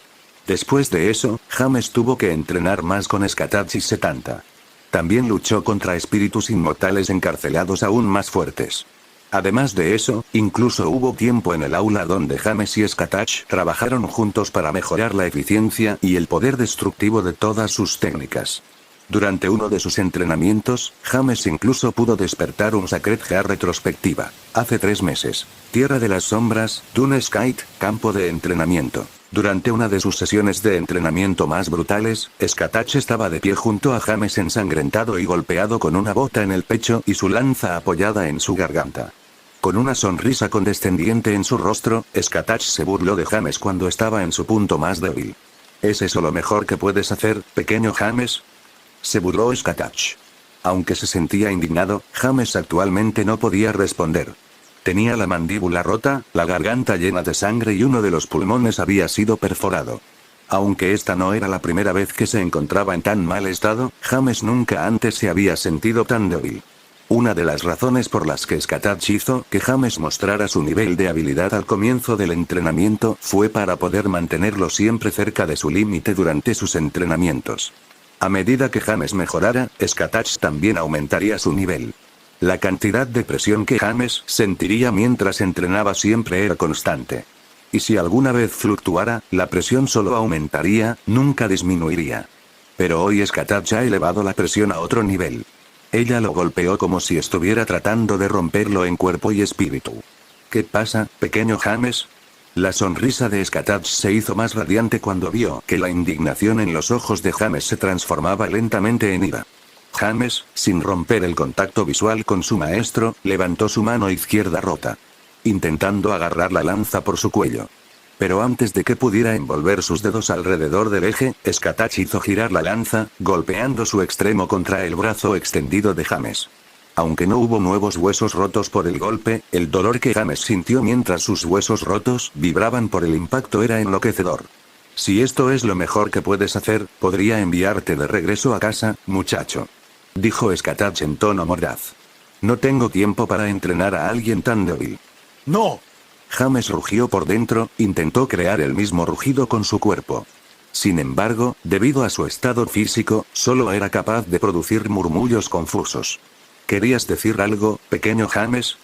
Después de eso, James tuvo que entrenar más con Skatach y Setanta. También luchó contra espíritus inmortales encarcelados aún más fuertes. Además de eso, incluso hubo tiempo en el aula donde James y Skatach trabajaron juntos para mejorar la eficiencia y el poder destructivo de todas sus técnicas. Durante uno de sus entrenamientos, James incluso pudo despertar un Sacred Heart retrospectiva. Hace 3 meses. Tierra de las Sombras, Dune Skite, campo de entrenamiento. Durante una de sus sesiones de entrenamiento más brutales, Skatach estaba de pie junto a James ensangrentado y golpeado con una bota en el pecho y su lanza apoyada en su garganta. Con una sonrisa condescendiente en su rostro, Skatach se burló de James cuando estaba en su punto más débil. ¿Es eso lo mejor que puedes hacer, pequeño James? Se burló Skatach. Aunque se sentía indignado, James actualmente no podía responder. Tenía la mandíbula rota, la garganta llena de sangre y uno de los pulmones había sido perforado. Aunque esta no era la primera vez que se encontraba en tan mal estado, James nunca antes se había sentido tan débil. Una de las razones por las que Skatach hizo que James mostrara su nivel de habilidad al comienzo del entrenamiento fue para poder mantenerlo siempre cerca de su límite durante sus entrenamientos. A medida que James mejorara, Skatach también aumentaría su nivel. La cantidad de presión que James sentiría mientras entrenaba siempre era constante. Y si alguna vez fluctuara, la presión solo aumentaría, nunca disminuiría. Pero hoy Skatach ha elevado la presión a otro nivel. Ella lo golpeó como si estuviera tratando de romperlo en cuerpo y espíritu. ¿Qué pasa, pequeño James? La sonrisa de Skatach se hizo más radiante cuando vio que la indignación en los ojos de James se transformaba lentamente en ira. James, sin romper el contacto visual con su maestro, levantó su mano izquierda rota, intentando agarrar la lanza por su cuello. Pero antes de que pudiera envolver sus dedos alrededor del eje, Skatach hizo girar la lanza, golpeando su extremo contra el brazo extendido de James. Aunque no hubo nuevos huesos rotos por el golpe, el dolor que James sintió mientras sus huesos rotos vibraban por el impacto era enloquecedor. Si esto es lo mejor que puedes hacer, podría enviarte de regreso a casa, muchacho. Dijo Skatach en tono mordaz. No tengo tiempo para entrenar a alguien tan débil. ¡No! James rugió por dentro, intentó crear el mismo rugido con su cuerpo. Sin embargo, debido a su estado físico, solo era capaz de producir murmullos confusos. ¿Querías decir algo, pequeño James?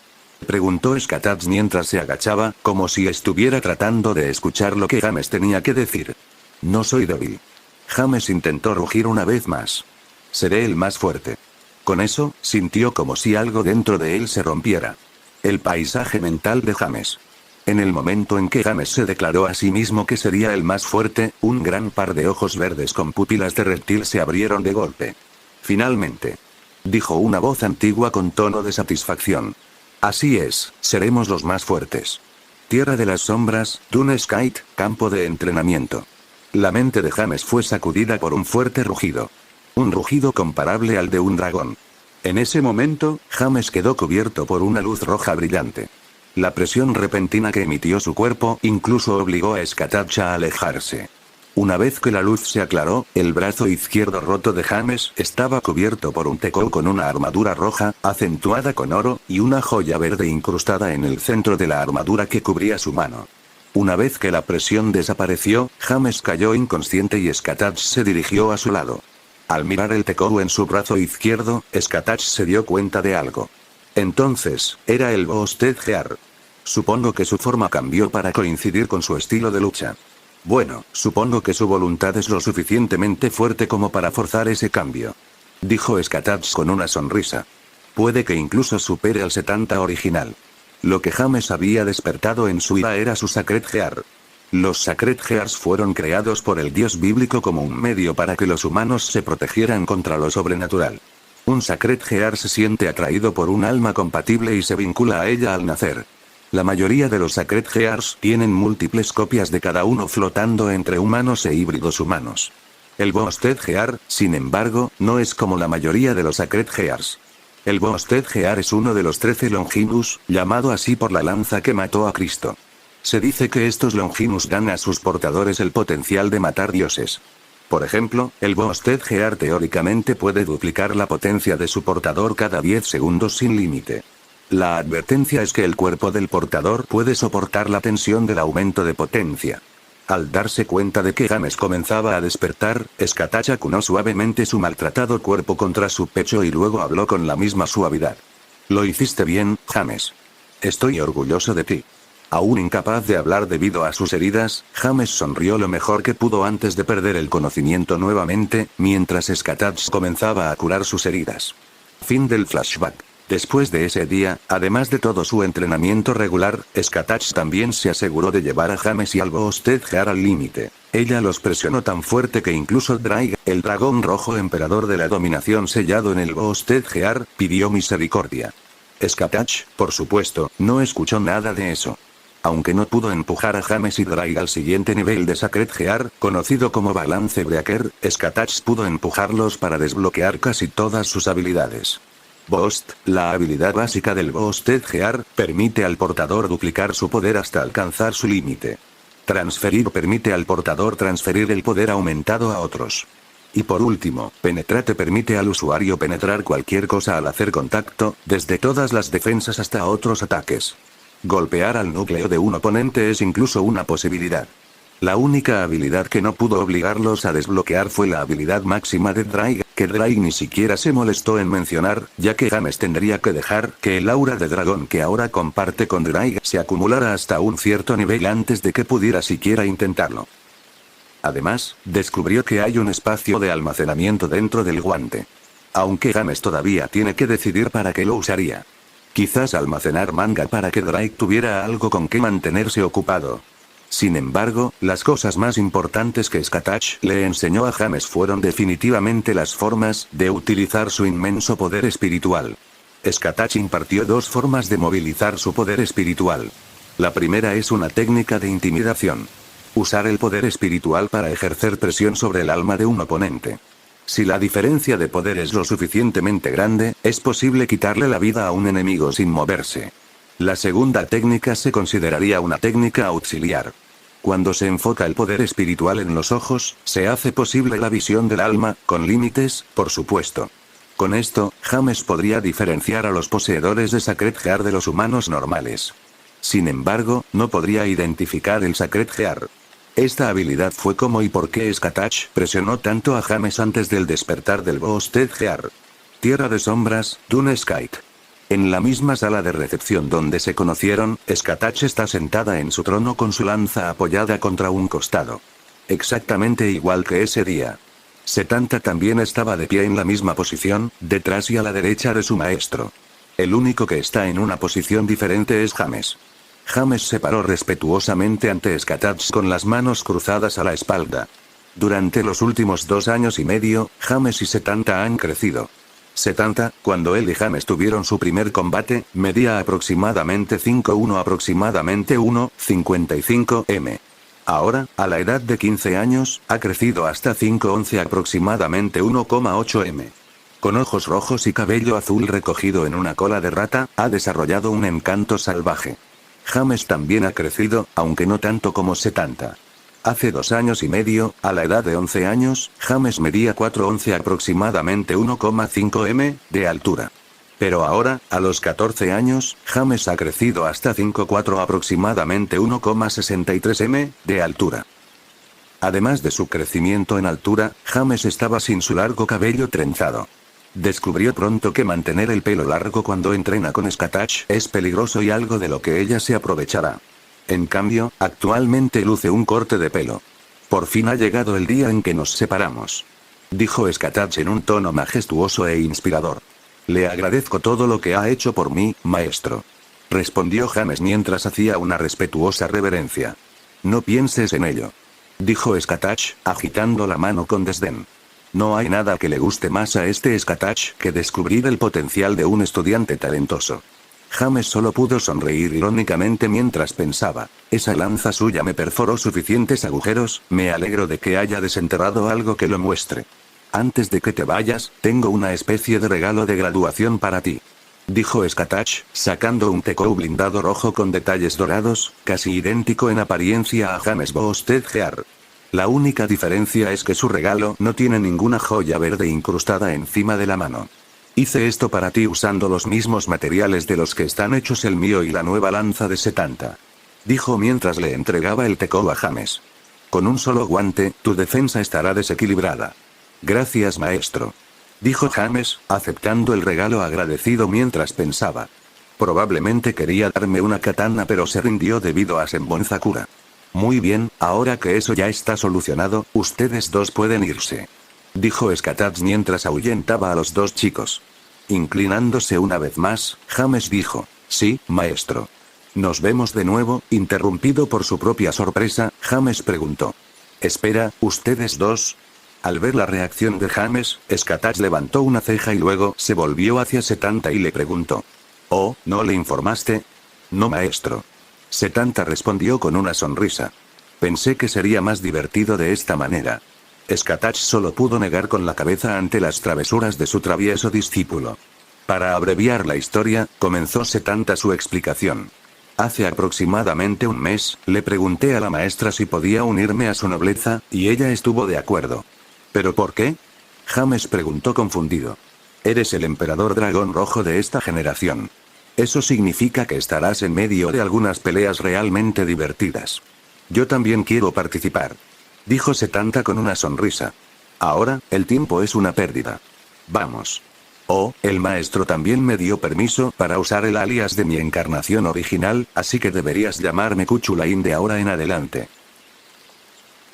Preguntó Skatach mientras se agachaba, como si estuviera tratando de escuchar lo que James tenía que decir. No soy débil. James intentó rugir una vez más. Seré el más fuerte. Con eso, sintió como si algo dentro de él se rompiera. El paisaje mental de James. En el momento en que James se declaró a sí mismo que sería el más fuerte, un gran par de ojos verdes con pupilas de reptil se abrieron de golpe. Finalmente. Dijo una voz antigua con tono de satisfacción. Así es, seremos los más fuertes. Tierra de las sombras, Dune Skite, campo de entrenamiento. La mente de James fue sacudida por un fuerte rugido. Un rugido comparable al de un dragón. En ese momento, James quedó cubierto por una luz roja brillante. La presión repentina que emitió su cuerpo incluso obligó a Skatach a alejarse. Una vez que la luz se aclaró, el brazo izquierdo roto de James estaba cubierto por un tecol con una armadura roja, acentuada con oro, y una joya verde incrustada en el centro de la armadura que cubría su mano. Una vez que la presión desapareció, James cayó inconsciente y Skatach se dirigió a su lado. Al mirar el tecol en su brazo izquierdo, Skatach se dio cuenta de algo. Entonces, era el Boosted Gear. Supongo que su forma cambió para coincidir con su estilo de lucha. Bueno, supongo que su voluntad es lo suficientemente fuerte como para forzar ese cambio. Dijo Skatach con una sonrisa. Puede que incluso supere al 70 original. Lo que James había despertado en su ira era su Sacred Gear. Los Sacred Gears fueron creados por el dios bíblico como un medio para que los humanos se protegieran contra lo sobrenatural. Un Sacred Gear se siente atraído por un alma compatible y se vincula a ella al nacer. La mayoría de los Sacred Gears tienen múltiples copias de cada uno flotando entre humanos e híbridos humanos. El Boosted Gear, sin embargo, no es como la mayoría de los Sacred Gears. El Boosted Gear es uno de los 13 Longinus, llamado así por la lanza que mató a Cristo. Se dice que estos Longinus dan a sus portadores el potencial de matar dioses. Por ejemplo, el Boosted Gear teóricamente puede duplicar la potencia de su portador cada 10 segundos sin límite. La advertencia es que el cuerpo del portador puede soportar la tensión del aumento de potencia. Al darse cuenta de que James comenzaba a despertar, Skatach acunó suavemente su maltratado cuerpo contra su pecho y luego habló con la misma suavidad. Lo hiciste bien, James. Estoy orgulloso de ti. Aún incapaz de hablar debido a sus heridas, James sonrió lo mejor que pudo antes de perder el conocimiento nuevamente, mientras Skatach comenzaba a curar sus heridas. Fin del flashback. Después de ese día, además de todo su entrenamiento regular, Skatach también se aseguró de llevar a James y al Boosted Gear al límite. Ella los presionó tan fuerte que incluso Draig, el dragón rojo emperador de la dominación sellado en el Boosted Gear, pidió misericordia. Skatach, por supuesto, no escuchó nada de eso. Aunque no pudo empujar a James y Drake al siguiente nivel de Sacred Gear, conocido como Balance Breaker, Skatach pudo empujarlos para desbloquear casi todas sus habilidades. Boost, la habilidad básica del Boosted Gear, permite al portador duplicar su poder hasta alcanzar su límite. Transferir permite al portador transferir el poder aumentado a otros. Y por último, Penetrate permite al usuario penetrar cualquier cosa al hacer contacto, desde todas las defensas hasta otros ataques. Golpear al núcleo de un oponente es incluso una posibilidad. La única habilidad que no pudo obligarlos a desbloquear fue la habilidad máxima de Drake, que Drake ni siquiera se molestó en mencionar, ya que James tendría que dejar que el aura de dragón que ahora comparte con Drake se acumulara hasta un cierto nivel antes de que pudiera siquiera intentarlo. Además, descubrió que hay un espacio de almacenamiento dentro del guante. Aunque James todavía tiene que decidir para qué lo usaría. Quizás almacenar manga para que Drake tuviera algo con que mantenerse ocupado. Sin embargo, las cosas más importantes que Skatach le enseñó a James fueron definitivamente las formas de utilizar su inmenso poder espiritual. Skatach impartió dos formas de movilizar su poder espiritual. La primera es una técnica de intimidación. Usar el poder espiritual para ejercer presión sobre el alma de un oponente. Si la diferencia de poder es lo suficientemente grande, es posible quitarle la vida a un enemigo sin moverse. La segunda técnica se consideraría una técnica auxiliar. Cuando se enfoca el poder espiritual en los ojos, se hace posible la visión del alma, con límites, por supuesto. Con esto, James podría diferenciar a los poseedores de Sacred Gear de los humanos normales. Sin embargo, no podría identificar el Sacred Gear. Esta habilidad fue cómo y por qué Skatach presionó tanto a James antes del despertar del Boosted Gear. Tierra de Sombras, Dune Skite. En la misma sala de recepción donde se conocieron, Skatach está sentada en su trono con su lanza apoyada contra un costado. Exactamente igual que ese día. Setanta también estaba de pie en la misma posición, detrás y a la derecha de su maestro. El único que está en una posición diferente es James. James se paró respetuosamente ante Skatach con las manos cruzadas a la espalda. Durante los últimos 2 años y medio, James y Setanta han crecido. Setanta, cuando él y James tuvieron su primer combate, medía aproximadamente 5'1 aproximadamente 1,55 m. Ahora, a la edad de 15 años, ha crecido hasta 5'11 aproximadamente 1,8 m. Con ojos rojos y cabello azul recogido en una cola de rata, ha desarrollado un encanto salvaje. James también ha crecido, aunque no tanto como Setanta. Hace 2 años y medio, a la edad de 11 años, James medía 4'11 aproximadamente 1,5 m, de altura. Pero ahora, a los 14 años, James ha crecido hasta 5'4 aproximadamente 1,63 m, de altura. Además de su crecimiento en altura, James estaba sin su largo cabello trenzado. Descubrió pronto que mantener el pelo largo cuando entrena con Skatach es peligroso y algo de lo que ella se aprovechará. En cambio, actualmente luce un corte de pelo. Por fin ha llegado el día en que nos separamos. Dijo Skatach en un tono majestuoso e inspirador. Le agradezco todo lo que ha hecho por mí, maestro. Respondió James mientras hacía una respetuosa reverencia. No pienses en ello. Dijo Skatach, agitando la mano con desdén. No hay nada que le guste más a este Skatach que descubrir el potencial de un estudiante talentoso. James solo pudo sonreír irónicamente mientras pensaba, esa lanza suya me perforó suficientes agujeros, me alegro de que haya desenterrado algo que lo muestre. Antes de que te vayas, tengo una especie de regalo de graduación para ti. Dijo Skatach, sacando un teco blindado rojo con detalles dorados, casi idéntico en apariencia a James Boosted Gear. La única diferencia es que su regalo no tiene ninguna joya verde incrustada encima de la mano. Hice esto para ti usando los mismos materiales de los que están hechos el mío y la nueva lanza de Setanta. Dijo mientras le entregaba el teco a James. Con un solo guante, tu defensa estará desequilibrada. Gracias maestro. Dijo James, aceptando el regalo agradecido mientras pensaba. Probablemente quería darme una katana pero se rindió debido a Senbon Sakura. Muy bien, ahora que eso ya está solucionado, ustedes dos pueden irse. Dijo Skatach mientras ahuyentaba a los 2 chicos. Inclinándose una vez más, James dijo, sí, maestro. ¿Nos vemos de nuevo? Interrumpido por su propia sorpresa, James preguntó. Espera, ¿ustedes dos? Al ver la reacción de James, Skatach levantó una ceja y luego se volvió hacia Setanta y le preguntó. Oh, ¿no le informaste? No, maestro. Setanta respondió con una sonrisa. Pensé que sería más divertido de esta manera. Skatach solo pudo negar con la cabeza ante las travesuras de su travieso discípulo. Para abreviar la historia, comenzó Setanta su explicación. Hace aproximadamente un mes, le pregunté a la maestra si podía unirme a su nobleza, y ella estuvo de acuerdo. ¿Pero por qué? James preguntó confundido. Eres el emperador dragón rojo de esta generación. Eso significa que estarás en medio de algunas peleas realmente divertidas. Yo también quiero participar. Dijo Setanta con una sonrisa. Ahora, el tiempo es una pérdida. Vamos. Oh, el maestro también me dio permiso para usar el alias de mi encarnación original, así que deberías llamarme Cuchulain de ahora en adelante.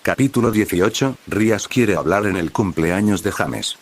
Capítulo 18, Rías quiere hablar en el cumpleaños de James.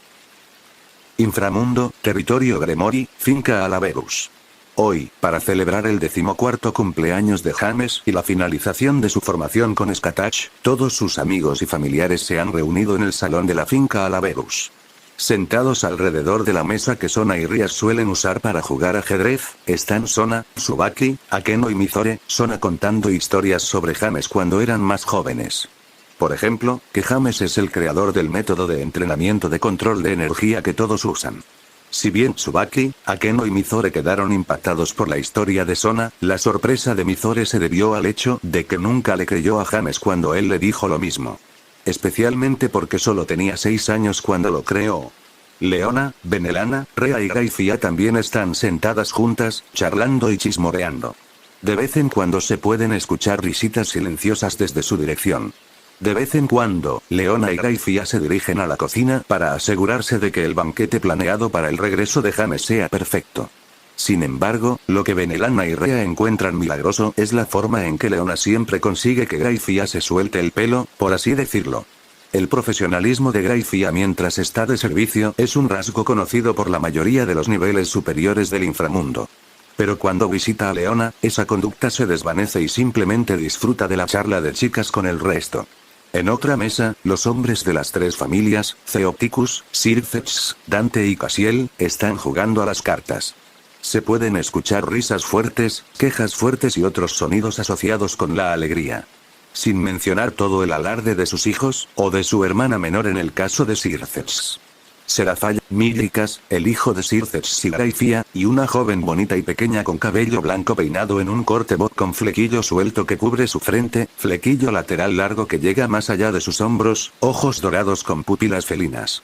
Inframundo, territorio Gremori, finca Alaverus. Hoy, para celebrar el 14º cumpleaños de James y la finalización de su formación con Skatach, todos sus amigos y familiares se han reunido en el salón de la finca Alaverus. Sentados alrededor de la mesa que Sona y Rías suelen usar para jugar ajedrez, están Sona, Tsubaki, Akeno y Mizore, Sona contando historias sobre James cuando eran más jóvenes. Por ejemplo, que James es el creador del método de entrenamiento de control de energía que todos usan. Si bien Tsubaki, Akeno y Mizore quedaron impactados por la historia de Sona, la sorpresa de Mizore se debió al hecho de que nunca le creyó a James cuando él le dijo lo mismo. Especialmente porque solo tenía 6 años cuando lo creó. Leona, Benelana, Rhea y Graifia también están sentadas juntas, charlando y chismoreando. De vez en cuando se pueden escuchar risitas silenciosas desde su dirección. De vez en cuando, Leona y Graifia se dirigen a la cocina para asegurarse de que el banquete planeado para el regreso de James sea perfecto. Sin embargo, lo que Benelana y Rhea encuentran milagroso es la forma en que Leona siempre consigue que Graifia se suelte el pelo, por así decirlo. El profesionalismo de Graifia mientras está de servicio es un rasgo conocido por la mayoría de los niveles superiores del inframundo. Pero cuando visita a Leona, esa conducta se desvanece y simplemente disfruta de la charla de chicas con el resto. En otra mesa, los hombres de las 3 familias, Theopticus, Circex, Dante y Casiel, están jugando a las cartas. Se pueden escuchar risas fuertes, quejas fuertes y otros sonidos asociados con la alegría. Sin mencionar todo el alarde de sus hijos, o de su hermana menor en el caso de Circex. Serafall, Mílicas, el hijo de Circex y Graifia, y una joven bonita y pequeña con cabello blanco peinado en un corte bob con flequillo suelto que cubre su frente, flequillo lateral largo que llega más allá de sus hombros, ojos dorados con pupilas felinas.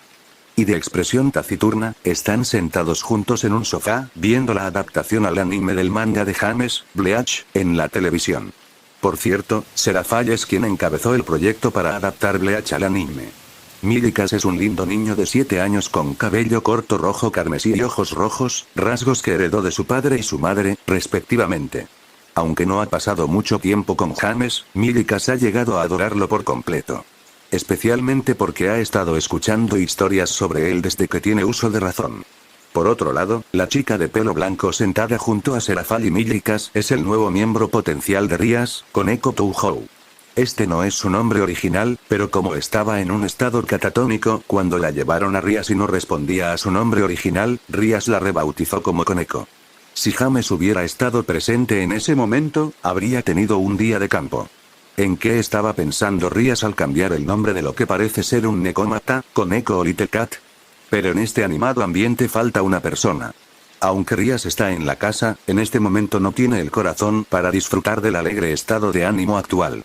Y de expresión taciturna, están sentados juntos en un sofá, viendo la adaptación al anime del manga de James, Bleach, en la televisión. Por cierto, Serafall es quien encabezó el proyecto para adaptar Bleach al anime. Mílicas es un lindo niño de 7 años con cabello corto rojo carmesí y ojos rojos, rasgos que heredó de su padre y su madre, respectivamente. Aunque no ha pasado mucho tiempo con James, Mílicas ha llegado a adorarlo por completo. Especialmente porque ha estado escuchando historias sobre él desde que tiene uso de razón. Por otro lado, la chica de pelo blanco sentada junto a Serafall y Mílicas es el nuevo miembro potencial de Rías, Koneko Touhou. Este no es su nombre original, pero como estaba en un estado catatónico cuando la llevaron a Rías y no respondía a su nombre original, Rías la rebautizó como Koneko. Si James hubiera estado presente en ese momento, habría tenido un día de campo. ¿En qué estaba pensando Rías al cambiar el nombre de lo que parece ser un Nekomata, Koneko o Little Cat? Pero en este animado ambiente falta una persona. Aunque Rías está en la casa, en este momento no tiene el corazón para disfrutar del alegre estado de ánimo actual.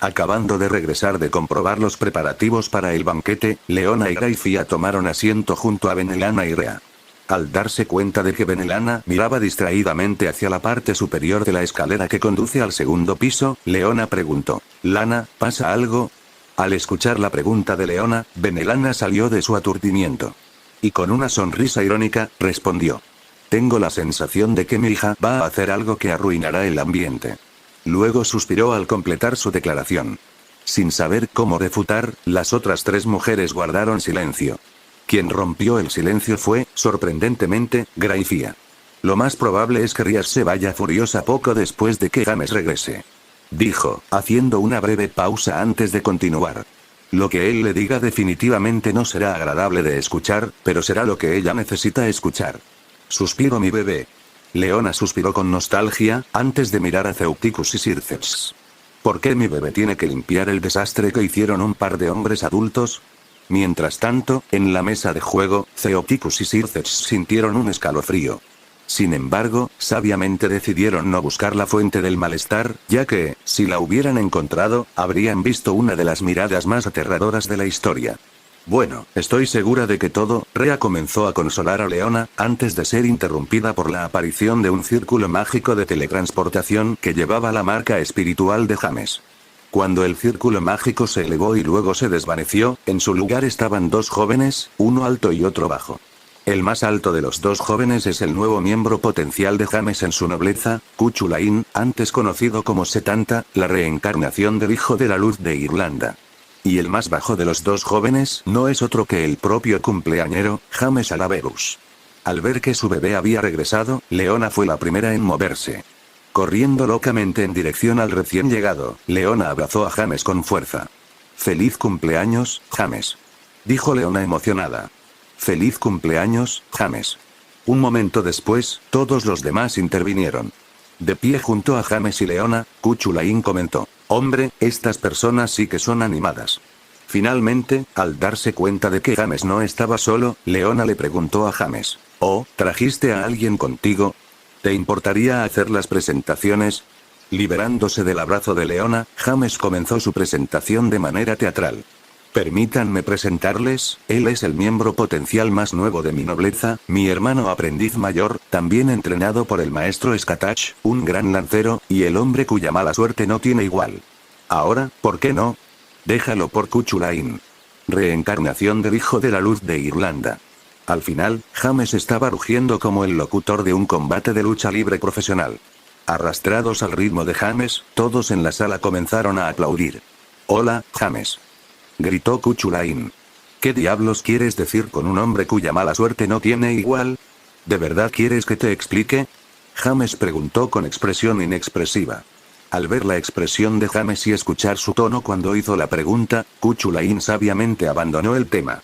Acabando de regresar de comprobar los preparativos para el banquete, Leona y Graifia tomaron asiento junto a Benelana y Rhea. Al darse cuenta de que Benelana miraba distraídamente hacia la parte superior de la escalera que conduce al segundo piso, Leona preguntó: «Lana, ¿pasa algo?». Al escuchar la pregunta de Leona, Benelana salió de su aturdimiento. Y con una sonrisa irónica, respondió: «Tengo la sensación de que mi hija va a hacer algo que arruinará el ambiente». Luego suspiró al completar su declaración. Sin saber cómo refutar, las otras 3 mujeres guardaron silencio. Quien rompió el silencio fue, sorprendentemente, Graifia. Lo más probable es que Rías se vaya furiosa poco después de que James regrese. Dijo, haciendo una breve pausa antes de continuar. Lo que él le diga definitivamente no será agradable de escuchar, pero será lo que ella necesita escuchar. Suspiro mi bebé. Leona suspiró con nostalgia, antes de mirar a Ceuticus y Circes. ¿Por qué mi bebé tiene que limpiar el desastre que hicieron un par de hombres adultos? Mientras tanto, en la mesa de juego, Ceuticus y Circes sintieron un escalofrío. Sin embargo, sabiamente decidieron no buscar la fuente del malestar, ya que, si la hubieran encontrado, habrían visto una de las miradas más aterradoras de la historia. Bueno, estoy segura de que todo. Rhea comenzó a consolar a Leona, antes de ser interrumpida por la aparición de un círculo mágico de teletransportación que llevaba la marca espiritual de James. Cuando el círculo mágico se elevó y luego se desvaneció, en su lugar estaban dos jóvenes, uno alto y otro bajo. El más alto de los dos jóvenes es el nuevo miembro potencial de James en su nobleza, Cuchulain, antes conocido como Setanta, la reencarnación del Hijo de la Luz de Irlanda. Y el más bajo de los dos jóvenes no es otro que el propio cumpleañero, James Alaverus. Al ver que su bebé había regresado, Leona fue la primera en moverse. Corriendo locamente en dirección al recién llegado, Leona abrazó a James con fuerza. «¡Feliz cumpleaños, James!», dijo Leona emocionada. «¡Feliz cumpleaños, James!». Un momento después, todos los demás intervinieron. De pie junto a James y Leona, Cuchulain comentó: «Hombre, estas personas sí que son animadas». Finalmente, al darse cuenta de que James no estaba solo, Leona le preguntó a James: «Oh, ¿trajiste a alguien contigo? ¿Te importaría hacer las presentaciones?». Liberándose del abrazo de Leona, James comenzó su presentación de manera teatral. «Permítanme presentarles, él es el miembro potencial más nuevo de mi nobleza, mi hermano aprendiz mayor, también entrenado por el maestro Skatach, un gran lancero, y el hombre cuya mala suerte no tiene igual. Ahora, ¿por qué no? Déjalo por Cuchulain. Reencarnación del Hijo de la Luz de Irlanda». Al final, James estaba rugiendo como el locutor de un combate de lucha libre profesional. Arrastrados al ritmo de James, todos en la sala comenzaron a aplaudir. «Hola, James», gritó Cuchulain. «¿Qué diablos quieres decir con un hombre cuya mala suerte no tiene igual? ¿De verdad quieres que te explique?». James preguntó con expresión inexpresiva. Al ver la expresión de James y escuchar su tono cuando hizo la pregunta, Cuchulain sabiamente abandonó el tema.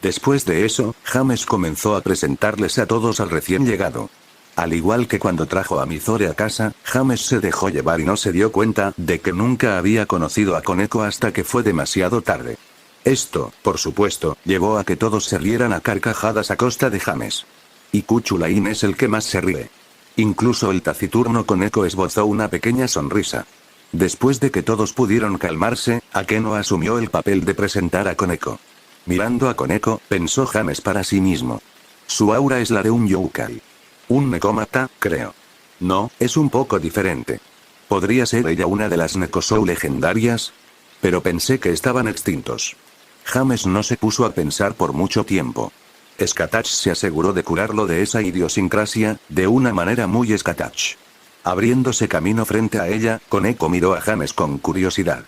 Después de eso, James comenzó a presentarles a todos al recién llegado. Al igual que cuando trajo a Mizore a casa, James se dejó llevar y no se dio cuenta de que nunca había conocido a Koneko hasta que fue demasiado tarde. Esto, por supuesto, llevó a que todos se rieran a carcajadas a costa de James. Y Cuchulain es el que más se ríe. Incluso el taciturno Koneko esbozó una pequeña sonrisa. Después de que todos pudieron calmarse, Akeno asumió el papel de presentar a Koneko. Mirando a Koneko, pensó James para sí mismo. Su aura es la de un yokai. Un necómata, creo. No, es un poco diferente. ¿Podría ser ella una de las Nekosou legendarias? Pero pensé que estaban extintos. James no se puso a pensar por mucho tiempo. Skatach se aseguró de curarlo de esa idiosincrasia, de una manera muy Skatach. Abriéndose camino frente a ella, Koneko miró a James con curiosidad.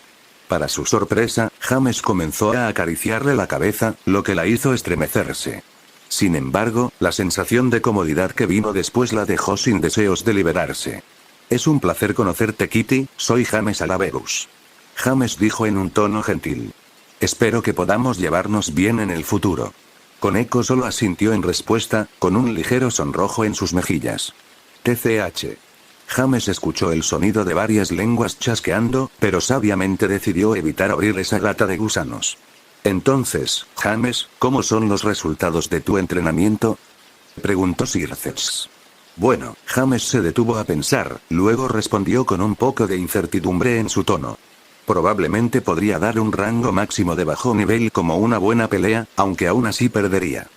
Para su sorpresa, James comenzó a acariciarle la cabeza, lo que la hizo estremecerse. Sin embargo, la sensación de comodidad que vino después la dejó sin deseos de liberarse. «Es un placer conocerte, Kitty, soy James Alaverus». James dijo en un tono gentil. «Espero que podamos llevarnos bien en el futuro». Koneko solo asintió en respuesta, con un ligero sonrojo en sus mejillas. TCH. James escuchó el sonido de varias lenguas chasqueando, pero sabiamente decidió evitar abrir esa lata de gusanos. «Entonces, James, ¿cómo son los resultados de tu entrenamiento?», preguntó Circes. Bueno, James se detuvo a pensar, luego respondió con un poco de incertidumbre en su tono. Probablemente podría dar un rango máximo de bajo nivel como una buena pelea, aunque aún así perdería.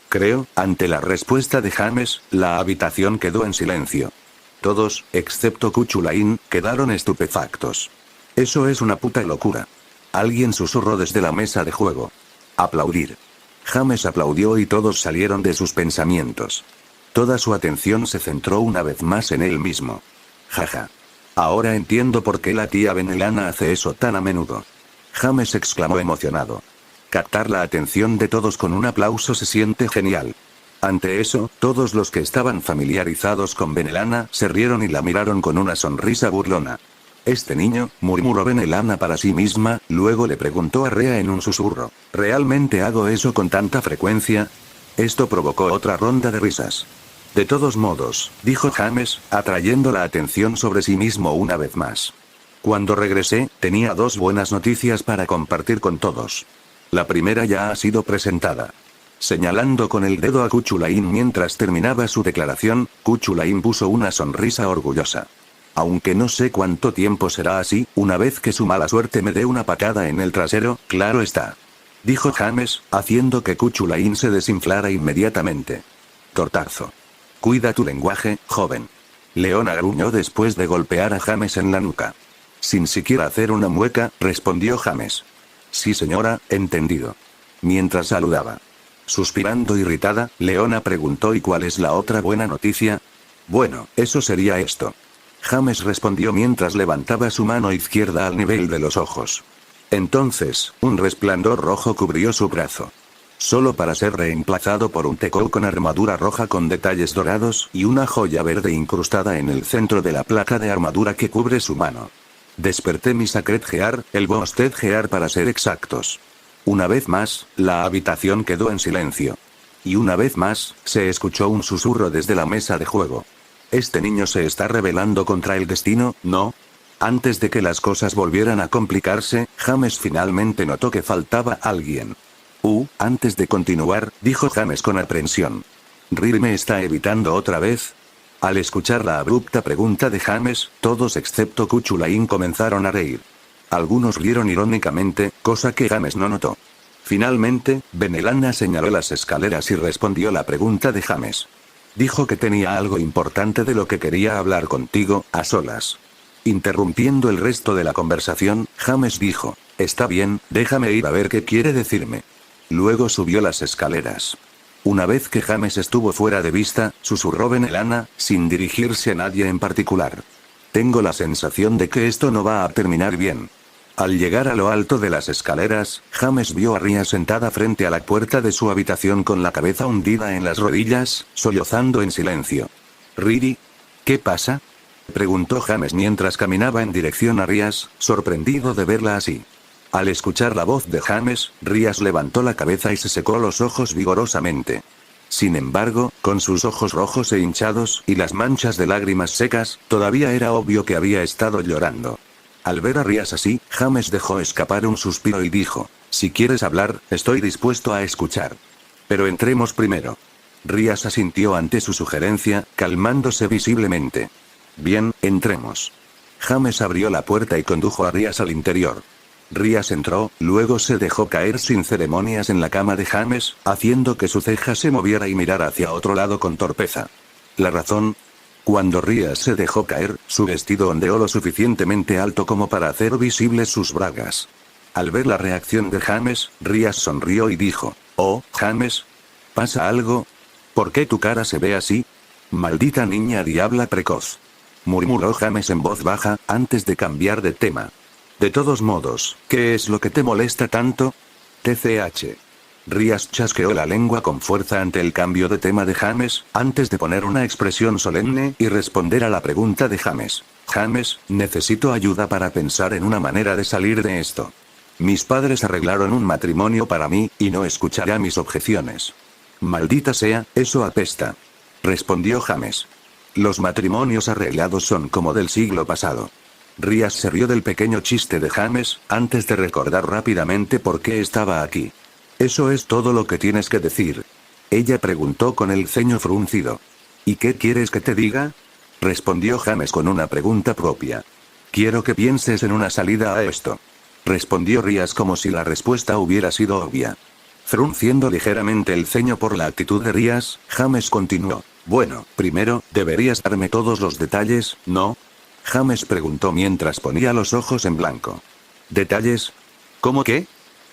Creo, ante la respuesta de James, la habitación quedó en silencio. Todos, excepto Cuchulain, quedaron estupefactos. «Eso es una puta locura». Alguien susurró desde la mesa de juego. «Aplaudir». James aplaudió y todos salieron de sus pensamientos. Toda su atención se centró una vez más en él mismo. «Jaja. Ahora entiendo por qué la tía Benelana hace eso tan a menudo». James exclamó emocionado. Captar la atención de todos con un aplauso se siente genial. Ante eso, todos los que estaban familiarizados con Benelana se rieron y la miraron con una sonrisa burlona. «Este niño», murmuró Benelana para sí misma, luego le preguntó a Rhea en un susurro. «¿Realmente hago eso con tanta frecuencia?». Esto provocó otra ronda de risas. De todos modos, dijo James, atrayendo la atención sobre sí mismo una vez más. Cuando regresé, tenía dos buenas noticias para compartir con todos. La primera ya ha sido presentada. Señalando con el dedo a Kuchulain mientras terminaba su declaración, Kuchulain puso una sonrisa orgullosa. Aunque no sé cuánto tiempo será así, una vez que su mala suerte me dé una patada en el trasero, claro está. Dijo James, haciendo que Kuchulain se desinflara inmediatamente. Tortazo. Cuida tu lenguaje, joven. Leona gruñó después de golpear a James en la nuca. Sin siquiera hacer una mueca, respondió James. Sí señora, entendido. Mientras saludaba. Suspirando irritada, Leona preguntó ¿y cuál es la otra buena noticia? Bueno, eso sería esto. James respondió mientras levantaba su mano izquierda al nivel de los ojos. Entonces, un resplandor rojo cubrió su brazo. Solo para ser reemplazado por un tecol con armadura roja con detalles dorados y una joya verde incrustada en el centro de la placa de armadura que cubre su mano. Desperté mi Sacred Gear, el Boosted Gear para ser exactos. Una vez más, la habitación quedó en silencio. Y una vez más, se escuchó un susurro desde la mesa de juego. Este niño se está rebelando contra el destino, ¿no? Antes de que las cosas volvieran a complicarse, James finalmente notó que faltaba alguien. Antes de continuar, dijo James con aprensión. ¿Riri me está evitando otra vez? Al escuchar la abrupta pregunta de James, todos excepto Kuchulain comenzaron a reír. Algunos rieron irónicamente, cosa que James no notó. Finalmente, Benelana señaló las escaleras y respondió la pregunta de James. Dijo que tenía algo importante de lo que quería hablar contigo, a solas. Interrumpiendo el resto de la conversación, James dijo, está bien, déjame ir a ver qué quiere decirme. Luego subió las escaleras. Una vez que James estuvo fuera de vista, susurró Benelana, sin dirigirse a nadie en particular. Tengo la sensación de que esto no va a terminar bien. Al llegar a lo alto de las escaleras, James vio a Ria sentada frente a la puerta de su habitación con la cabeza hundida en las rodillas, sollozando en silencio. ¿Riri? ¿Qué pasa? Preguntó James mientras caminaba en dirección a Rias, sorprendido de verla así. Al escuchar la voz de James, Rias levantó la cabeza y se secó los ojos vigorosamente. Sin embargo, con sus ojos rojos e hinchados y las manchas de lágrimas secas, todavía era obvio que había estado llorando. Al ver a Rias así, James dejó escapar un suspiro y dijo, si quieres hablar, estoy dispuesto a escuchar. Pero entremos primero. Rias asintió ante su sugerencia, calmándose visiblemente. Bien, entremos. James abrió la puerta y condujo a Rias al interior. Rias entró, luego se dejó caer sin ceremonias en la cama de James, haciendo que su ceja se moviera y mirara hacia otro lado con torpeza. ¿La razón? Cuando Rias se dejó caer, su vestido ondeó lo suficientemente alto como para hacer visibles sus bragas. Al ver la reacción de James, Rias sonrió y dijo, «Oh, James, ¿pasa algo? ¿Por qué tu cara se ve así? Maldita niña diabla precoz», murmuró James en voz baja, antes de cambiar de tema. De todos modos, ¿qué es lo que te molesta tanto? TCH. Rias chasqueó la lengua con fuerza ante el cambio de tema de James, antes de poner una expresión solemne y responder a la pregunta de James. James, necesito ayuda para pensar en una manera de salir de esto. Mis padres arreglaron un matrimonio para mí, y no escuchará mis objeciones. Maldita sea, eso apesta. Respondió James. Los matrimonios arreglados son como del siglo pasado. Rias se rió del pequeño chiste de James, antes de recordar rápidamente por qué estaba aquí. ¿Eso es todo lo que tienes que decir? Ella preguntó con el ceño fruncido. ¿Y qué quieres que te diga? Respondió James con una pregunta propia. Quiero que pienses en una salida a esto. Respondió Rias como si la respuesta hubiera sido obvia. Frunciendo ligeramente el ceño por la actitud de Rias, James continuó. Bueno, primero, deberías darme todos los detalles, ¿no? James preguntó mientras ponía los ojos en blanco. ¿Detalles? ¿Cómo qué?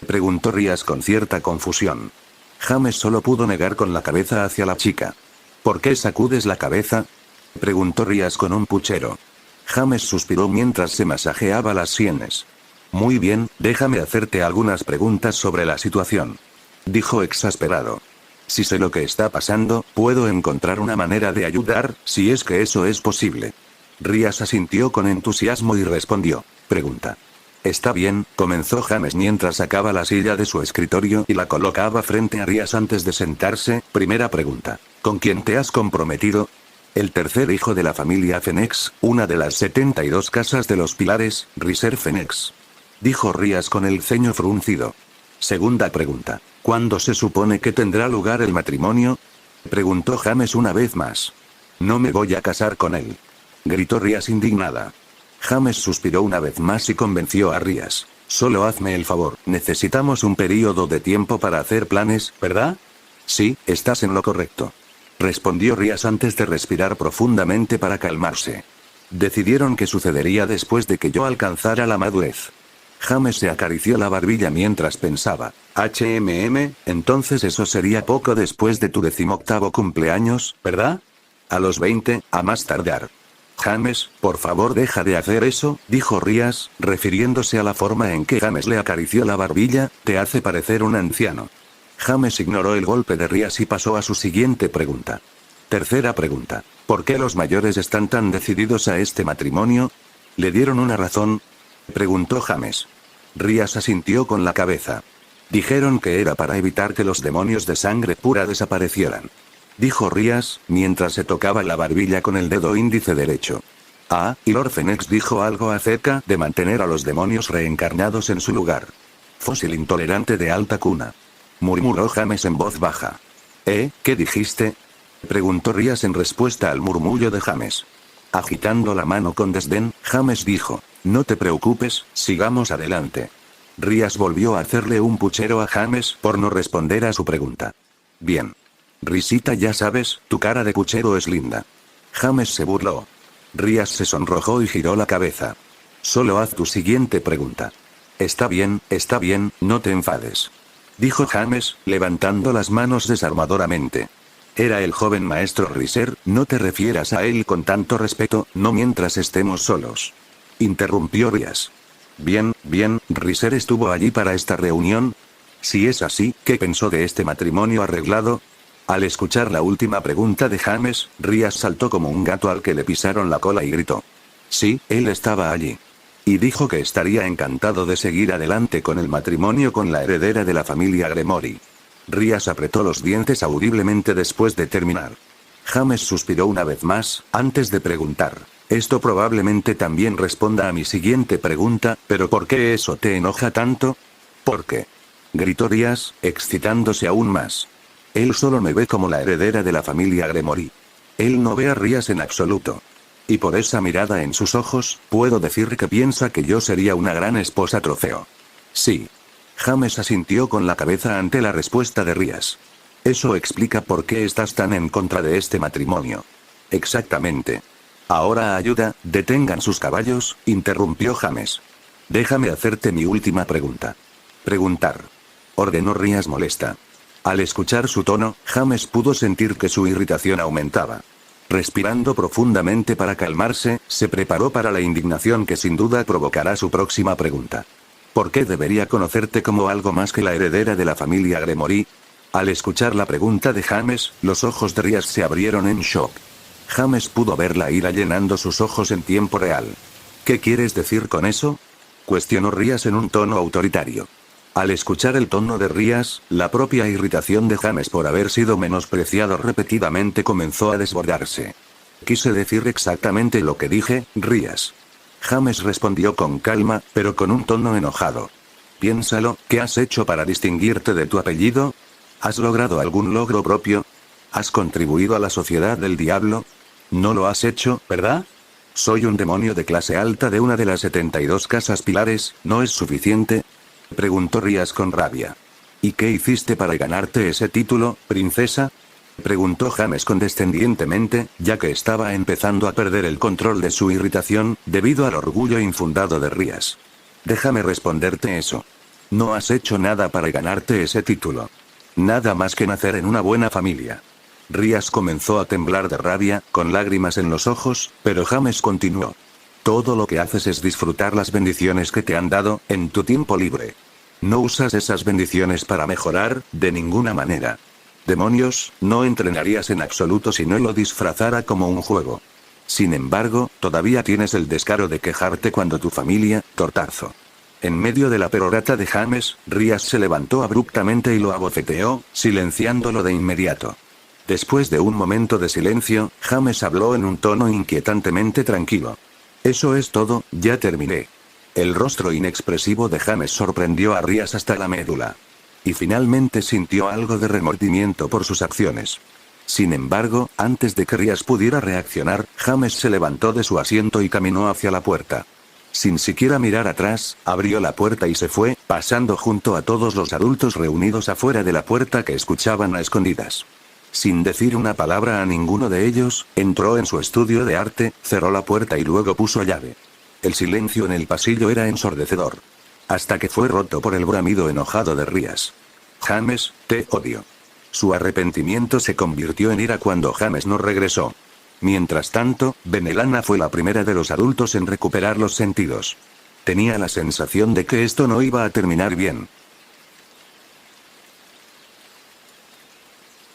Preguntó Rias con cierta confusión. James solo pudo negar con la cabeza hacia la chica. ¿Por qué sacudes la cabeza? Preguntó Rias con un puchero. James suspiró mientras se masajeaba las sienes. Muy bien, déjame hacerte algunas preguntas sobre la situación. Dijo exasperado. Si sé lo que está pasando, puedo encontrar una manera de ayudar, si es que eso es posible. Rias asintió con entusiasmo y respondió. Pregunta. Está bien, comenzó James mientras sacaba la silla de su escritorio y la colocaba frente a Rias antes de sentarse. Primera pregunta. ¿Con quién te has comprometido? El tercer hijo de la familia Fenix, una de las 72 casas de los pilares, Riser Fenix. Dijo Rías con el ceño fruncido. Segunda pregunta. ¿Cuándo se supone que tendrá lugar el matrimonio? Preguntó James una vez más. No me voy a casar con él. Gritó Rías indignada. James suspiró una vez más y convenció a Rías. Solo hazme el favor, necesitamos un período de tiempo para hacer planes, ¿verdad? Sí, estás en lo correcto. Respondió Rías antes de respirar profundamente para calmarse. Decidieron que sucedería después de que yo alcanzara la madurez. James se acarició la barbilla mientras pensaba. Entonces eso sería poco después de tu 18º cumpleaños, ¿verdad? A los 20, a más tardar. James, por favor deja de hacer eso, dijo Rías, refiriéndose a la forma en que James le acarició la barbilla, te hace parecer un anciano. James ignoró el golpe de Rías y pasó a su siguiente pregunta. Tercera pregunta. ¿Por qué los mayores están tan decididos a este matrimonio? ¿Le dieron una razón? Preguntó James. Rías asintió con la cabeza. Dijeron que era para evitar que los demonios de sangre pura desaparecieran. Dijo Rías, mientras se tocaba la barbilla con el dedo índice derecho. Ah, y Lord Fenix dijo algo acerca de mantener a los demonios reencarnados en su lugar. Fósil intolerante de alta cuna. Murmuró James en voz baja. ¿Qué dijiste? Preguntó Rías en respuesta al murmullo de James. Agitando la mano con desdén, James dijo, no te preocupes, sigamos adelante. Rías volvió a hacerle un puchero a James por no responder a su pregunta. Bien. Risita, ya sabes, tu cara de puchero es linda. James se burló. Rías se sonrojó y giró la cabeza. Solo haz tu siguiente pregunta. Está bien, no te enfades. Dijo James, levantando las manos desarmadoramente. Era el joven maestro Riser, no te refieras a él con tanto respeto, no mientras estemos solos. Interrumpió Rías. Bien, Riser estuvo allí para esta reunión. Si es así, ¿qué pensó de este matrimonio arreglado? Al escuchar la última pregunta de James, Rías saltó como un gato al que le pisaron la cola y gritó. Sí, él estaba allí. Y dijo que estaría encantado de seguir adelante con el matrimonio con la heredera de la familia Gremory. Rías apretó los dientes audiblemente después de terminar. James suspiró una vez más, antes de preguntar. Esto probablemente también responda a mi siguiente pregunta, pero ¿por qué eso te enoja tanto? ¿Por qué? Gritó Rías, excitándose aún más. Él solo me ve como la heredera de la familia Gremory. Él no ve a Rías en absoluto. Y por esa mirada en sus ojos, puedo decir que piensa que yo sería una gran esposa trofeo. Sí. James asintió con la cabeza ante la respuesta de Rías. Eso explica por qué estás tan en contra de este matrimonio. Exactamente. Ahora ayuda, detengan sus caballos, interrumpió James. Déjame hacerte mi última pregunta. Preguntar. Ordenó Rías molesta. Al escuchar su tono, James pudo sentir que su irritación aumentaba. Respirando profundamente para calmarse, se preparó para la indignación que sin duda provocará su próxima pregunta. ¿Por qué debería conocerte como algo más que la heredera de la familia Gremory? Al escuchar la pregunta de James, los ojos de Rías se abrieron en shock. James pudo ver la ira llenando sus ojos en tiempo real. ¿Qué quieres decir con eso? Cuestionó Rías en un tono autoritario. Al escuchar el tono de Rías, la propia irritación de James por haber sido menospreciado repetidamente comenzó a desbordarse. Quise decir exactamente lo que dije, Rías. James respondió con calma, pero con un tono enojado. Piénsalo, ¿qué has hecho para distinguirte de tu apellido? ¿Has logrado algún logro propio? ¿Has contribuido a la sociedad del diablo? No lo has hecho, ¿verdad? Soy un demonio de clase alta de una de las 72 casas pilares, ¿no es suficiente? Preguntó Rías con rabia. ¿Y qué hiciste para ganarte ese título, princesa? Preguntó James condescendientemente, ya que estaba empezando a perder el control de su irritación, debido al orgullo infundado de Rías. Déjame responderte eso. No has hecho nada para ganarte ese título. Nada más que nacer en una buena familia. Rías comenzó a temblar de rabia, con lágrimas en los ojos, pero James continuó. Todo lo que haces es disfrutar las bendiciones que te han dado, en tu tiempo libre. No usas esas bendiciones para mejorar, de ninguna manera. Demonios, no entrenarías en absoluto si no lo disfrazara como un juego. Sin embargo, todavía tienes el descaro de quejarte cuando tu familia, tortazo. En medio de la perorata de James, Rías se levantó abruptamente y lo abofeteó, silenciándolo de inmediato. Después de un momento de silencio, James habló en un tono inquietantemente tranquilo. Eso es todo, ya terminé. El rostro inexpresivo de James sorprendió a Rías hasta la médula. Y finalmente sintió algo de remordimiento por sus acciones. Sin embargo, antes de que Rías pudiera reaccionar, James se levantó de su asiento y caminó hacia la puerta. Sin siquiera mirar atrás, abrió la puerta y se fue, pasando junto a todos los adultos reunidos afuera de la puerta que escuchaban a escondidas. Sin decir una palabra a ninguno de ellos, entró en su estudio de arte, cerró la puerta y luego puso llave. El silencio en el pasillo era ensordecedor. Hasta que fue roto por el bramido enojado de Rías. James, te odio. Su arrepentimiento se convirtió en ira cuando James no regresó. Mientras tanto, Benelana fue la primera de los adultos en recuperar los sentidos. Tenía la sensación de que esto no iba a terminar bien.